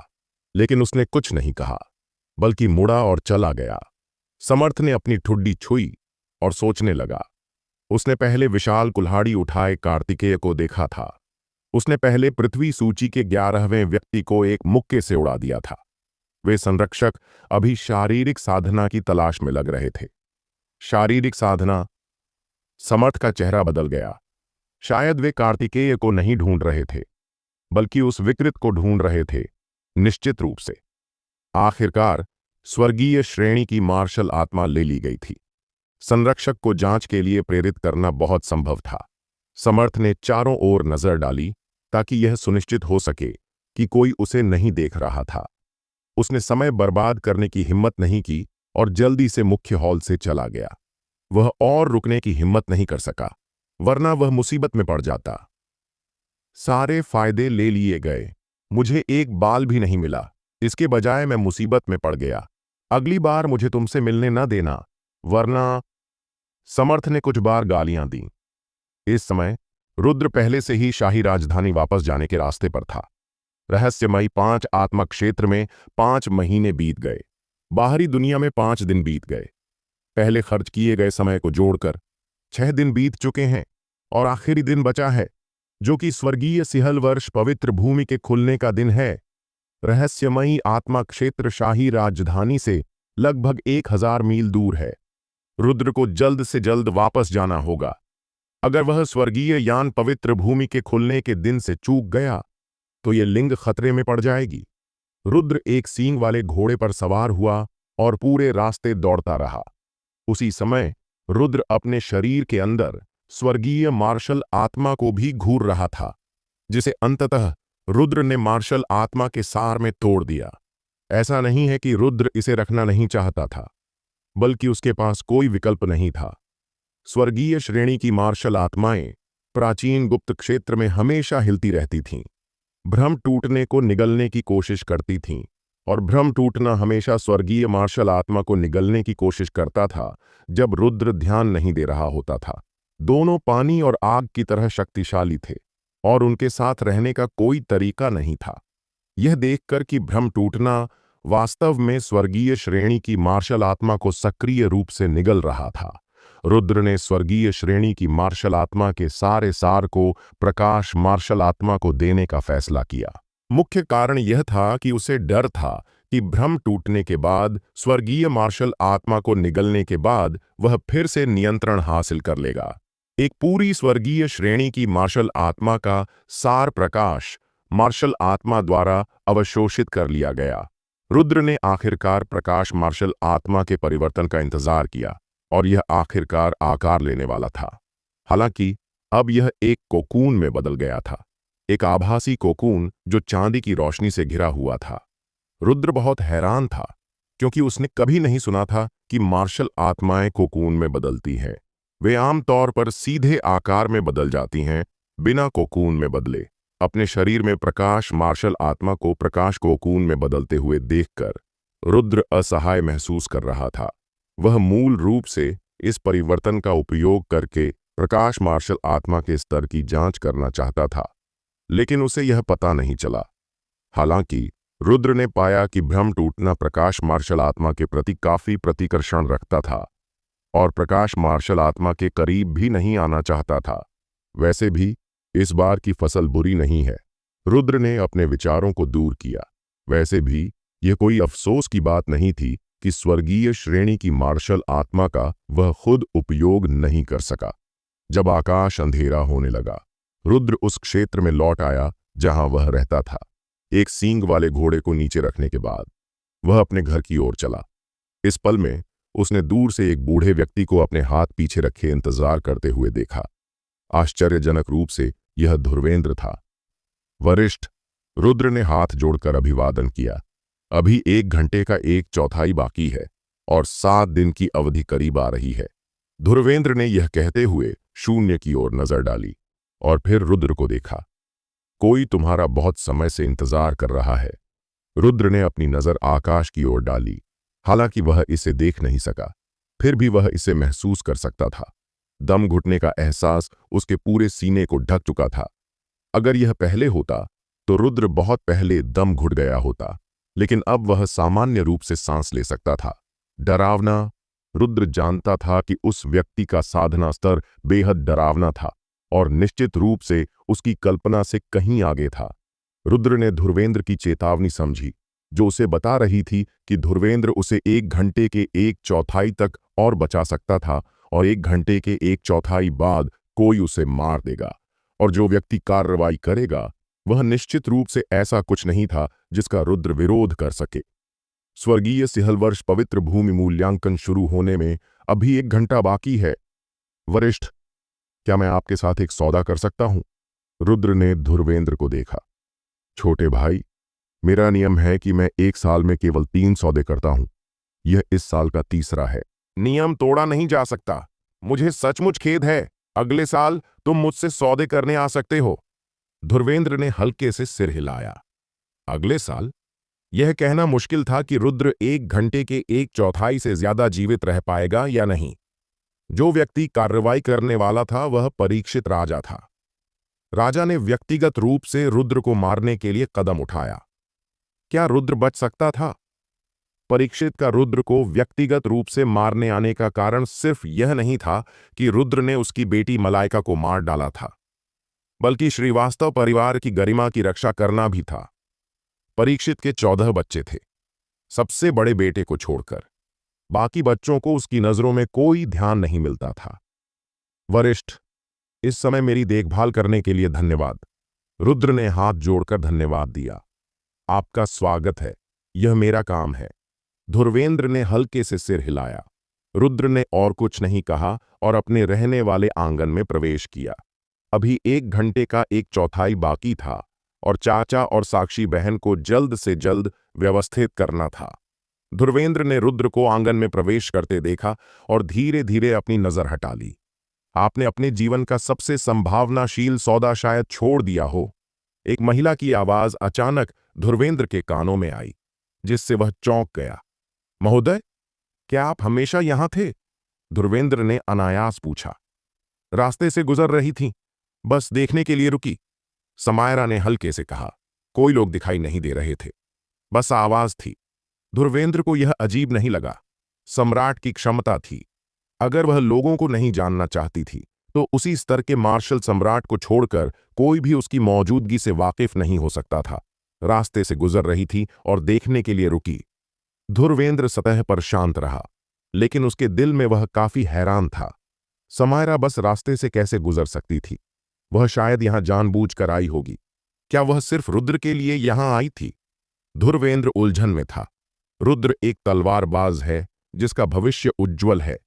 लेकिन उसने कुछ नहीं कहा, बल्कि मुड़ा और चला गया। समर्थ ने अपनी ठुड्डी छुई और सोचने लगा। उसने पहले विशाल कुल्हाड़ी उठाए कार्तिकेय को देखा था। उसने पहले पृथ्वी सूची के 11वें व्यक्ति को एक मुक्के से उड़ा दिया था। वे संरक्षक अभी शारीरिक साधना की तलाश में लग रहे थे। शारीरिक साधना? समर्थ का चेहरा बदल गया। शायद वे कार्तिकेय को नहीं ढूंढ रहे थे, बल्कि उस विकृत को ढूंढ रहे थे। निश्चित रूप से आखिरकार स्वर्गीय श्रेणी की मार्शल आत्मा ले ली गई थी। संरक्षक को जांच के लिए प्रेरित करना बहुत संभव था। समर्थ ने चारों ओर नजर डाली ताकि यह सुनिश्चित हो सके कि कोई उसे नहीं देख रहा था। उसने समय बर्बाद करने की हिम्मत नहीं की और जल्दी से मुख्य हॉल से चला गया। वह और रुकने की हिम्मत नहीं कर सका, वरना वह मुसीबत में पड़ जाता। सारे फायदे ले लिए गए, मुझे एक बाल भी नहीं मिला। इसके बजाय मैं मुसीबत में पड़ गया। अगली बार मुझे तुमसे मिलने न देना, वरना। समर्थ ने कुछ बार गालियां दी। इस समय रुद्र पहले से ही शाही राजधानी वापस जाने के रास्ते पर था। रहस्यमयी 5 आत्मा क्षेत्र में 5 महीने बीत गए। बाहरी दुनिया में 5 दिन बीत गए। पहले खर्च किए गए समय को जोड़कर 6 दिन बीत चुके हैं। और आखिरी दिन बचा है, जो कि स्वर्गीय सिहल वर्ष पवित्र भूमि के खुलने का दिन है। रहस्यमयी आत्मा क्षेत्र शाही राजधानी से लगभग 1000 मील दूर है। रुद्र को जल्द से जल्द वापस जाना होगा। अगर वह स्वर्गीय यान पवित्र भूमि के खुलने के दिन से चूक गया तो ये लिंग खतरे में पड़ जाएगी। रुद्र एक सींग वाले घोड़े पर सवार हुआ और पूरे रास्ते दौड़ता रहा। उसी समय रुद्र अपने शरीर के अंदर स्वर्गीय मार्शल आत्मा को भी घूर रहा था, जिसे अंततः रुद्र ने मार्शल आत्मा के सार में तोड़ दिया। ऐसा नहीं है कि रुद्र इसे रखना नहीं चाहता था, बल्कि उसके पास कोई विकल्प नहीं था। स्वर्गीय श्रेणी की मार्शल आत्माएं प्राचीन गुप्त क्षेत्र में हमेशा हिलती रहती थीं, भ्रम टूटने को निगलने की कोशिश करती थीं, और भ्रम टूटना हमेशा स्वर्गीय मार्शल आत्मा को निगलने की कोशिश करता था जब रुद्र ध्यान नहीं दे रहा होता था। दोनों पानी और आग की तरह शक्तिशाली थे और उनके साथ रहने का कोई तरीका नहीं था। यह देखकर कि भ्रम टूटना वास्तव में स्वर्गीय श्रेणी की मार्शल आत्मा को सक्रिय रूप से निगल रहा था, रुद्र ने स्वर्गीय श्रेणी की मार्शल आत्मा के सारे सार को प्रकाश मार्शल आत्मा को देने का फैसला किया। मुख्य कारण यह था कि उसे डर था कि भ्रम टूटने के बाद, स्वर्गीय मार्शल आत्मा को निगलने के बाद वह फिर से नियंत्रण हासिल कर लेगा। एक पूरी स्वर्गीय श्रेणी की मार्शल आत्मा का सार प्रकाश मार्शल आत्मा द्वारा अवशोषित कर लिया गया। रुद्र ने आखिरकार प्रकाश मार्शल आत्मा के परिवर्तन का इंतजार किया और यह आखिरकार आकार लेने वाला था। हालांकि अब यह एक कोकून में बदल गया था, एक आभासी कोकून जो चांदी की रोशनी से घिरा हुआ था। रुद्र बहुत हैरान था, क्योंकि उसने कभी नहीं सुना था कि मार्शल आत्माएं कोकून में बदलती हैं। वे आमतौर पर सीधे आकार में बदल जाती हैं, बिना कोकून में बदले। अपने शरीर में प्रकाश मार्शल आत्मा को प्रकाश कोकून में बदलते हुए देखकर रुद्र असहाय महसूस कर रहा था। वह मूल रूप से इस परिवर्तन का उपयोग करके प्रकाश मार्शल आत्मा के स्तर की जांच करना चाहता था, लेकिन उसे यह पता नहीं चला। हालांकि रुद्र ने पाया कि भ्रम टूटना प्रकाश मार्शल आत्मा के प्रति काफी प्रतिकर्षण रखता था और प्रकाश मार्शल आत्मा के करीब भी नहीं आना चाहता था। वैसे भी इस बार की फसल बुरी नहीं है, रुद्र ने अपने विचारों को दूर किया। वैसे भी यह कोई अफसोस की बात नहीं थी कि स्वर्गीय श्रेणी की मार्शल आत्मा का वह खुद उपयोग नहीं कर सका। जब आकाश अंधेरा होने लगा, रुद्र उस क्षेत्र में लौट आया जहां वह रहता था। एक सींग वाले घोड़े को नीचे रखने के बाद वह अपने घर की ओर चला। इस पल में उसने दूर से एक बूढ़े व्यक्ति को अपने हाथ पीछे रखे इंतजार करते हुए देखा। आश्चर्यजनक रूप से यह धुर्वेंद्र था। वरिष्ठ, रुद्र ने हाथ जोड़कर अभिवादन किया। अभी 1 घंटे का 1/4 बाकी है और 7 दिन की अवधि करीब आ रही है। धुर्वेंद्र ने यह कहते हुए शून्य की ओर नजर डाली और फिर रुद्र को देखा। कोई तुम्हारा बहुत समय से इंतजार कर रहा है। रुद्र ने अपनी नजर आकाश की ओर डाली। हालांकि वह इसे देख नहीं सका, फिर भी वह इसे महसूस कर सकता था। दम घुटने का एहसास उसके पूरे सीने को ढक चुका था। अगर यह पहले होता तो रुद्र बहुत पहले दम घुट गया होता, लेकिन अब वह सामान्य रूप से सांस ले सकता था। डरावना, रुद्र जानता था कि उस व्यक्ति का साधना स्तर बेहद डरावना था और निश्चित रूप से उसकी कल्पना से कहीं आगे था। रुद्र ने धुर्वेंद्र की चेतावनी समझी, जो उसे बता रही थी कि धुर्वेंद्र उसे 1 घंटे के 1/4 तक और बचा सकता था और 1 घंटे के 1/4 बाद कोई उसे मार देगा, और जो व्यक्ति कार्रवाई करेगा वह निश्चित रूप से ऐसा कुछ नहीं था जिसका रुद्र विरोध कर सके। स्वर्गीय सिहल वर्ष पवित्र भूमि मूल्यांकन शुरू होने में अभी 1 घंटा बाकी है। वरिष्ठ, क्या मैं आपके साथ एक सौदा कर सकता हूं? रुद्र ने धुर्वेंद्र को देखा। छोटे भाई, मेरा नियम है कि मैं 1 साल में केवल 3 सौदे करता हूं। यह इस साल का तीसरा है। नियम तोड़ा नहीं जा सकता। मुझे सचमुच खेद है। अगले साल तुम मुझसे सौदे करने आ सकते हो। धुर्वेंद्र ने हल्के से सिर हिलाया। अगले साल? यह कहना मुश्किल था कि रुद्र 1 घंटे के 1/4 से ज्यादा जीवित रह पाएगा या नहीं। जो व्यक्ति कार्रवाई करने वाला था वह परीक्षित राजा था। राजा ने व्यक्तिगत रूप से रुद्र को मारने के लिए कदम उठाया। क्या रुद्र बच सकता था? परीक्षित का रुद्र को व्यक्तिगत रूप से मारने आने का कारण सिर्फ यह नहीं था कि रुद्र ने उसकी बेटी मलाइका को मार डाला था, बल्कि श्रीवास्तव परिवार की गरिमा की रक्षा करना भी था। परीक्षित के 14 बच्चे थे, सबसे बड़े बेटे को छोड़कर बाकी बच्चों को उसकी नजरों में कोई ध्यान नहीं मिलता था। वरिष्ठ, इस समय मेरी देखभाल करने के लिए धन्यवाद। रुद्र ने हाथ जोड़कर धन्यवाद दिया। आपका स्वागत है, यह मेरा काम है। धुर्वेंद्र ने हल्के से सिर हिलाया। रुद्र ने और कुछ नहीं कहा और अपने रहने वाले आंगन में प्रवेश किया। अभी 1 घंटे का 1/4 बाकी था और चाचा और साक्षी बहन को जल्द से जल्द व्यवस्थित करना था। धुर्वेंद्र ने रुद्र को आंगन में प्रवेश करते देखा और धीरे धीरे अपनी नजर हटा ली। आपने अपने जीवन का सबसे संभावनाशील सौदा शायद छोड़ दिया हो। एक महिला की आवाज अचानक धुर्वेंद्र के कानों में आई, जिससे वह चौंक गया। महोदय, क्या आप हमेशा यहां थे? धुर्वेंद्र ने अनायास पूछा। रास्ते से गुजर रही थी, बस देखने के लिए रुकी, समायरा ने हल्के से कहा। कोई लोग दिखाई नहीं दे रहे थे, बस आवाज थी। धुर्वेंद्र को यह अजीब नहीं लगा। सम्राट की क्षमता थी। अगर वह लोगों को नहीं जानना चाहती थी तो उसी स्तर के मार्शल सम्राट को छोड़कर कोई भी उसकी मौजूदगी से वाकिफ नहीं हो सकता था। रास्ते से गुजर रही थी और देखने के लिए रुकी। धुर्वेंद्र सतह पर शांत रहा, लेकिन उसके दिल में वह काफी हैरान था। समायरा बस रास्ते से कैसे गुजर सकती थी? वह शायद यहां जानबूझकर आई होगी। क्या वह सिर्फ रुद्र के लिए यहां आई थी? धुर्वेंद्र उलझन में था। रुद्र एक तलवारबाज है जिसका भविष्य उज्ज्वल है,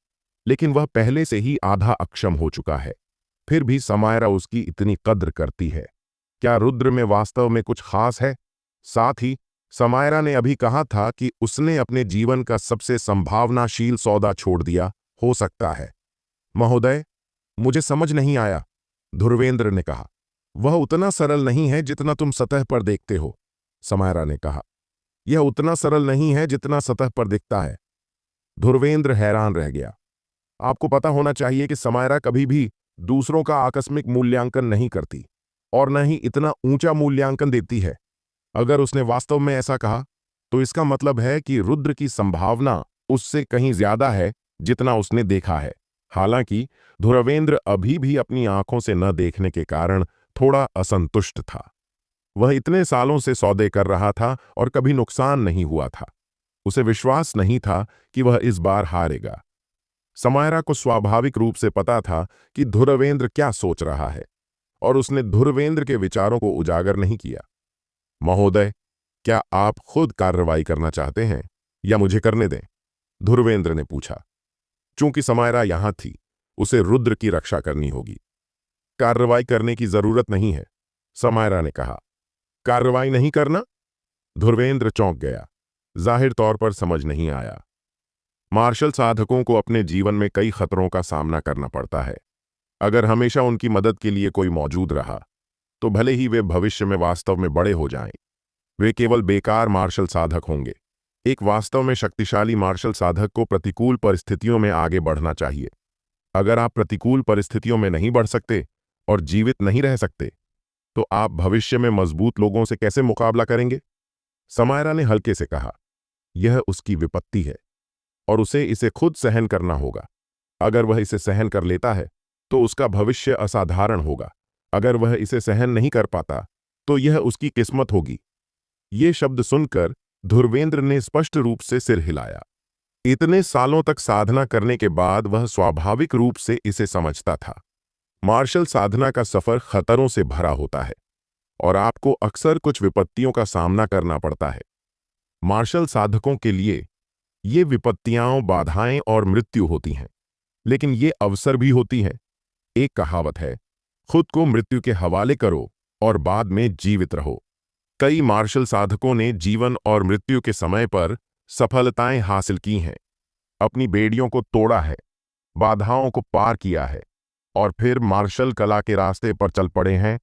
लेकिन वह पहले से ही आधा अक्षम हो चुका है। फिर भी समायरा उसकी इतनी कद्र करती है। क्या रुद्र में वास्तव में कुछ खास है? साथ ही समायरा ने अभी कहा था कि उसने अपने जीवन का सबसे संभावनाशील सौदा छोड़ दिया। हो सकता है। महोदय, मुझे समझ नहीं आया, धुर्वेंद्र ने कहा। वह उतना सरल नहीं है जितना तुम सतह पर देखते हो, समायरा ने कहा। यह उतना सरल नहीं है जितना सतह पर दिखता है। धुर्वेंद्र हैरान रह गया। आपको पता होना चाहिए कि समायरा कभी भी दूसरों का आकस्मिक मूल्यांकन नहीं करती और न ही इतना ऊंचा मूल्यांकन देती है। अगर उसने वास्तव में ऐसा कहा तो इसका मतलब है कि रुद्र की संभावना उससे कहीं ज्यादा है जितना उसने देखा है। हालांकि धुर्वेंद्र अभी भी अपनी आंखों से न देखने के कारण थोड़ा असंतुष्ट था। वह इतने सालों से सौदे कर रहा था और कभी नुकसान नहीं हुआ था। उसे विश्वास नहीं था कि वह इस बार हारेगा। समायरा को स्वाभाविक रूप से पता था कि धुर्वेंद्र क्या सोच रहा है और उसने धुर्वेंद्र के विचारों को उजागर नहीं किया। महोदय, क्या आप खुद कार्रवाई करना चाहते हैं या मुझे करने दें? धुर्वेंद्र ने पूछा। चूंकि समायरा यहां थी, उसे रुद्र की रक्षा करनी होगी। कार्रवाई करने की जरूरत नहीं है, समायरा ने कहा। कार्रवाई नहीं करना? धुर्वेंद्र चौंक गया। जाहिर तौर पर समझ नहीं आया। मार्शल साधकों को अपने जीवन में कई खतरों का सामना करना पड़ता है। अगर हमेशा उनकी मदद के लिए कोई मौजूद रहा तो भले ही वे भविष्य में वास्तव में बड़े हो जाएं, वे केवल बेकार मार्शल साधक होंगे। एक वास्तव में शक्तिशाली मार्शल साधक को प्रतिकूल परिस्थितियों में आगे बढ़ना चाहिए। अगर आप प्रतिकूल परिस्थितियों में नहीं बढ़ सकते और जीवित नहीं रह सकते तो आप भविष्य में मजबूत लोगों से कैसे मुकाबला करेंगे? समायरा ने हल्के से कहा। यह उसकी विपत्ति है और उसे इसे खुद सहन करना होगा। अगर वह इसे सहन कर लेता है तो उसका भविष्य असाधारण होगा। अगर वह इसे सहन नहीं कर पाता तो यह उसकी किस्मत होगी। ये शब्द सुनकर धुर्वेंद्र ने स्पष्ट रूप से सिर हिलाया। इतने सालों तक साधना करने के बाद वह स्वाभाविक रूप से इसे समझता था। मार्शल साधना का सफर खतरों से भरा होता है और आपको अक्सर कुछ विपत्तियों का सामना करना पड़ता है। मार्शल साधकों के लिए ये विपत्तियां, बाधाएं और मृत्यु होती हैं, लेकिन ये अवसर भी होती हैं। एक कहावत है, खुद को मृत्यु के हवाले करो और बाद में जीवित रहो। कई मार्शल साधकों ने जीवन और मृत्यु के समय पर सफलताएं हासिल की हैं, अपनी बेड़ियों को तोड़ा है, बाधाओं को पार किया है और फिर मार्शल कला के रास्ते पर चल पड़े हैं।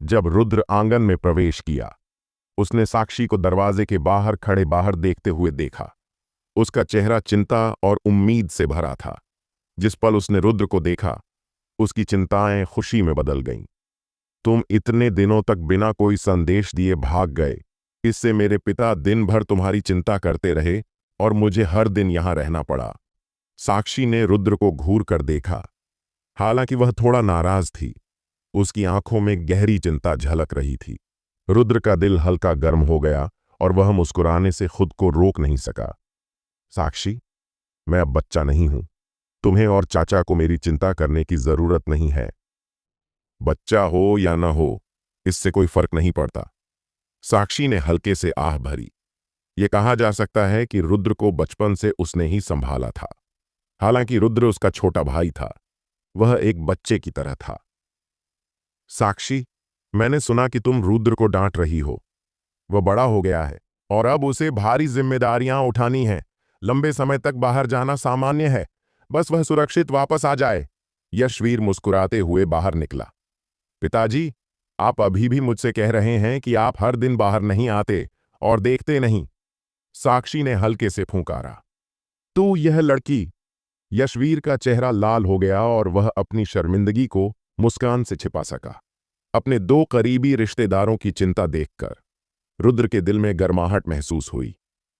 जब रुद्र आंगन में प्रवेश किया, उसने साक्षी को दरवाजे के बाहर खड़े बाहर देखते हुए देखा। उसका चेहरा चिंता और उम्मीद से भरा था। जिस पल उसने रुद्र को देखा, उसकी चिंताएं खुशी में बदल गईं। तुम इतने दिनों तक बिना कोई संदेश दिए भाग गए। इससे मेरे पिता दिन भर तुम्हारी चिंता करते रहे और मुझे हर दिन यहां रहना पड़ा। साक्षी ने रुद्र को घूर कर देखा। हालांकि वह थोड़ा नाराज थी, उसकी आंखों में गहरी चिंता झलक रही थी। रुद्र का दिल हल्का गर्म हो गया और वह मुस्कुराने से खुद को रोक नहीं सका। साक्षी, मैं अब बच्चा नहीं हूं। तुम्हें और चाचा को मेरी चिंता करने की जरूरत नहीं है। बच्चा हो या न हो, इससे कोई फर्क नहीं पड़ता। साक्षी ने हल्के से आह भरी। यह कहा जा सकता है कि रुद्र को बचपन से उसने ही संभाला था। हालांकि रुद्र उसका छोटा भाई था, वह एक बच्चे की तरह था। साक्षी, मैंने सुना कि तुम रुद्र को डांट रही हो। वह बड़ा हो गया है और अब उसे भारी जिम्मेदारियां उठानी हैं। लंबे समय तक बाहर जाना सामान्य है, बस वह सुरक्षित वापस आ जाए। यशवीर मुस्कुराते हुए बाहर निकला। पिताजी, आप अभी भी मुझसे कह रहे हैं कि आप हर दिन बाहर नहीं आते और देखते नहीं। साक्षी ने हल्के से फूंकारा। तू यह लड़की। यशवीर का चेहरा लाल हो गया और वह अपनी शर्मिंदगी को मुस्कान से छिपा सका। अपने दो करीबी रिश्तेदारों की चिंता देखकर रुद्र के दिल में गर्माहट महसूस हुई।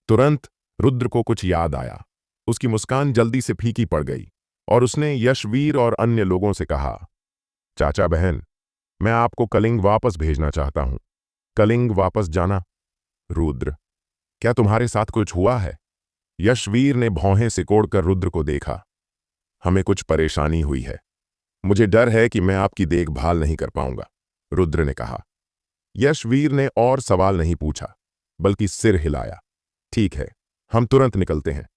तुरंत रुद्र को कुछ याद आया। उसकी मुस्कान जल्दी से फीकी पड़ गई और उसने यशवीर और अन्य लोगों से कहा, चाचा बहन, मैं आपको कलिंग वापस भेजना चाहता हूं। कलिंग वापस जाना? रुद्र, क्या तुम्हारे साथ कुछ हुआ है? यशवीर ने भौहें सिकोड़कर रुद्र को देखा। हमें कुछ परेशानी हुई है। मुझे डर है कि मैं आपकी देखभाल नहीं कर पाऊंगा, रुद्र ने कहा। यशवीर ने और सवाल नहीं पूछा, बल्कि सिर हिलाया। ठीक है, हम तुरंत निकलते हैं।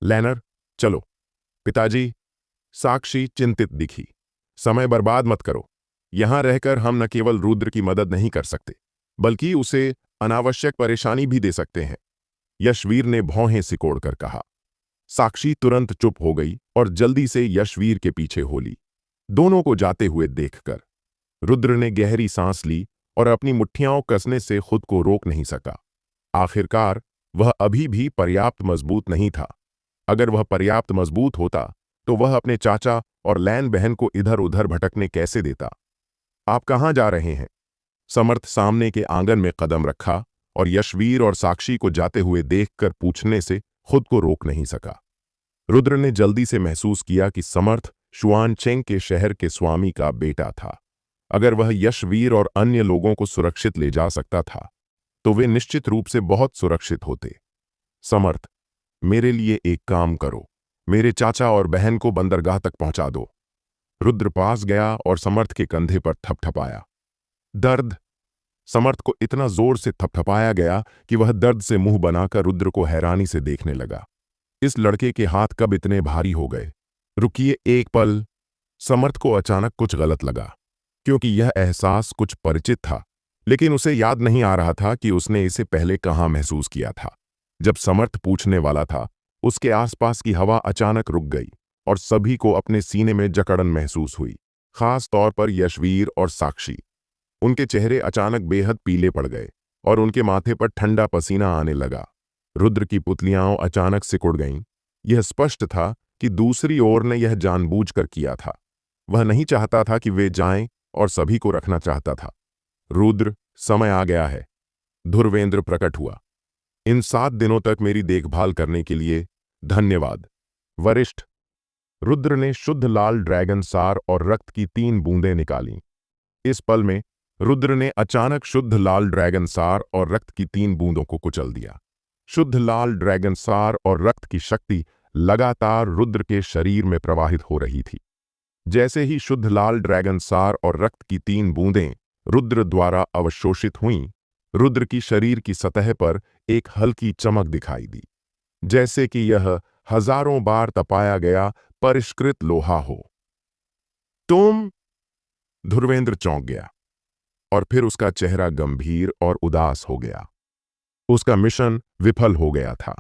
लैनर, चलो। पिताजी, साक्षी चिंतित दिखी। समय बर्बाद मत करो। यहां रहकर हम न केवल रुद्र की मदद नहीं कर सकते, बल्कि उसे अनावश्यक परेशानी भी दे सकते हैं, यशवीर ने भौहें सिकोड़कर कहा। साक्षी तुरंत चुप हो गई और जल्दी से यशवीर के पीछे हो ली। दोनों को जाते हुए देखकर रुद्र ने गहरी सांस ली और अपनी मुट्ठियां कसने से खुद को रोक नहीं सका। आखिरकार वह अभी भी पर्याप्त मजबूत नहीं था। अगर वह पर्याप्त मजबूत होता तो वह अपने चाचा और लैन बहन को इधर उधर भटकने कैसे देता। आप कहां जा रहे हैं? समर्थ सामने के आंगन में कदम रखा और यशवीर और साक्षी को जाते हुए देखकर पूछने से खुद को रोक नहीं सका। रुद्र ने जल्दी से महसूस किया कि समर्थ शुआनचेंग के शहर के स्वामी का बेटा था। अगर वह यशवीर और अन्य लोगों को सुरक्षित ले जा सकता था तो वे निश्चित रूप से बहुत सुरक्षित होते। समर्थ, मेरे लिए एक काम करो। मेरे चाचा और बहन को बंदरगाह तक पहुंचा दो। रुद्र पास गया और समर्थ के कंधे पर थपथपाया। दर्द? समर्थ को इतना जोर से थपथपाया गया कि वह दर्द से मुंह बनाकर रुद्र को हैरानी से देखने लगा। इस लड़के के हाथ कब इतने भारी हो गए? रुकिए एक पल। समर्थ को अचानक कुछ गलत लगा, क्योंकि यह एहसास कुछ परिचित था, लेकिन उसे याद नहीं आ रहा था कि उसने इसे पहले कहाँ महसूस किया था। जब समर्थ पूछने वाला था, उसके आसपास की हवा अचानक रुक गई और सभी को अपने सीने में जकड़न महसूस हुई, खास तौर पर यशवीर और साक्षी। उनके चेहरे अचानक बेहद पीले पड़ गए और उनके माथे पर ठंडा पसीना आने लगा। रुद्र की पुतलियां अचानक सिकुड़ गईं। यह स्पष्ट था कि दूसरी ओर ने यह जानबूझकर किया था। वह नहीं चाहता था कि वे जाएं और सभी को रखना चाहता था। रुद्र, समय आ गया है। धुर्वेंद्र प्रकट हुआ। इन 7 दिनों तक मेरी देखभाल करने के लिए धन्यवाद, वरिष्ठ। रुद्र ने शुद्ध लाल ड्रैगन सार और रक्त की 3 बूंदें निकालीं। इस पल में रुद्र ने अचानक शुद्ध लाल ड्रैगन सार और रक्त की 3 बूंदों को कुचल दिया। शुद्ध लाल ड्रैगन सार और रक्त की शक्ति लगातार रुद्र के शरीर में प्रवाहित हो रही थी। जैसे ही शुद्ध लाल ड्रैगन सार और रक्त की 3 बूंदें रुद्र द्वारा अवशोषित हुईं, रुद्र की शरीर की सतह पर एक हल्की चमक दिखाई दी, जैसे कि यह हजारों बार तपाया गया परिष्कृत लोहा हो। तुम? धुर्वेंद्र चौंक गया और फिर उसका चेहरा गंभीर और उदास हो गया। उसका मिशन विफल हो गया था।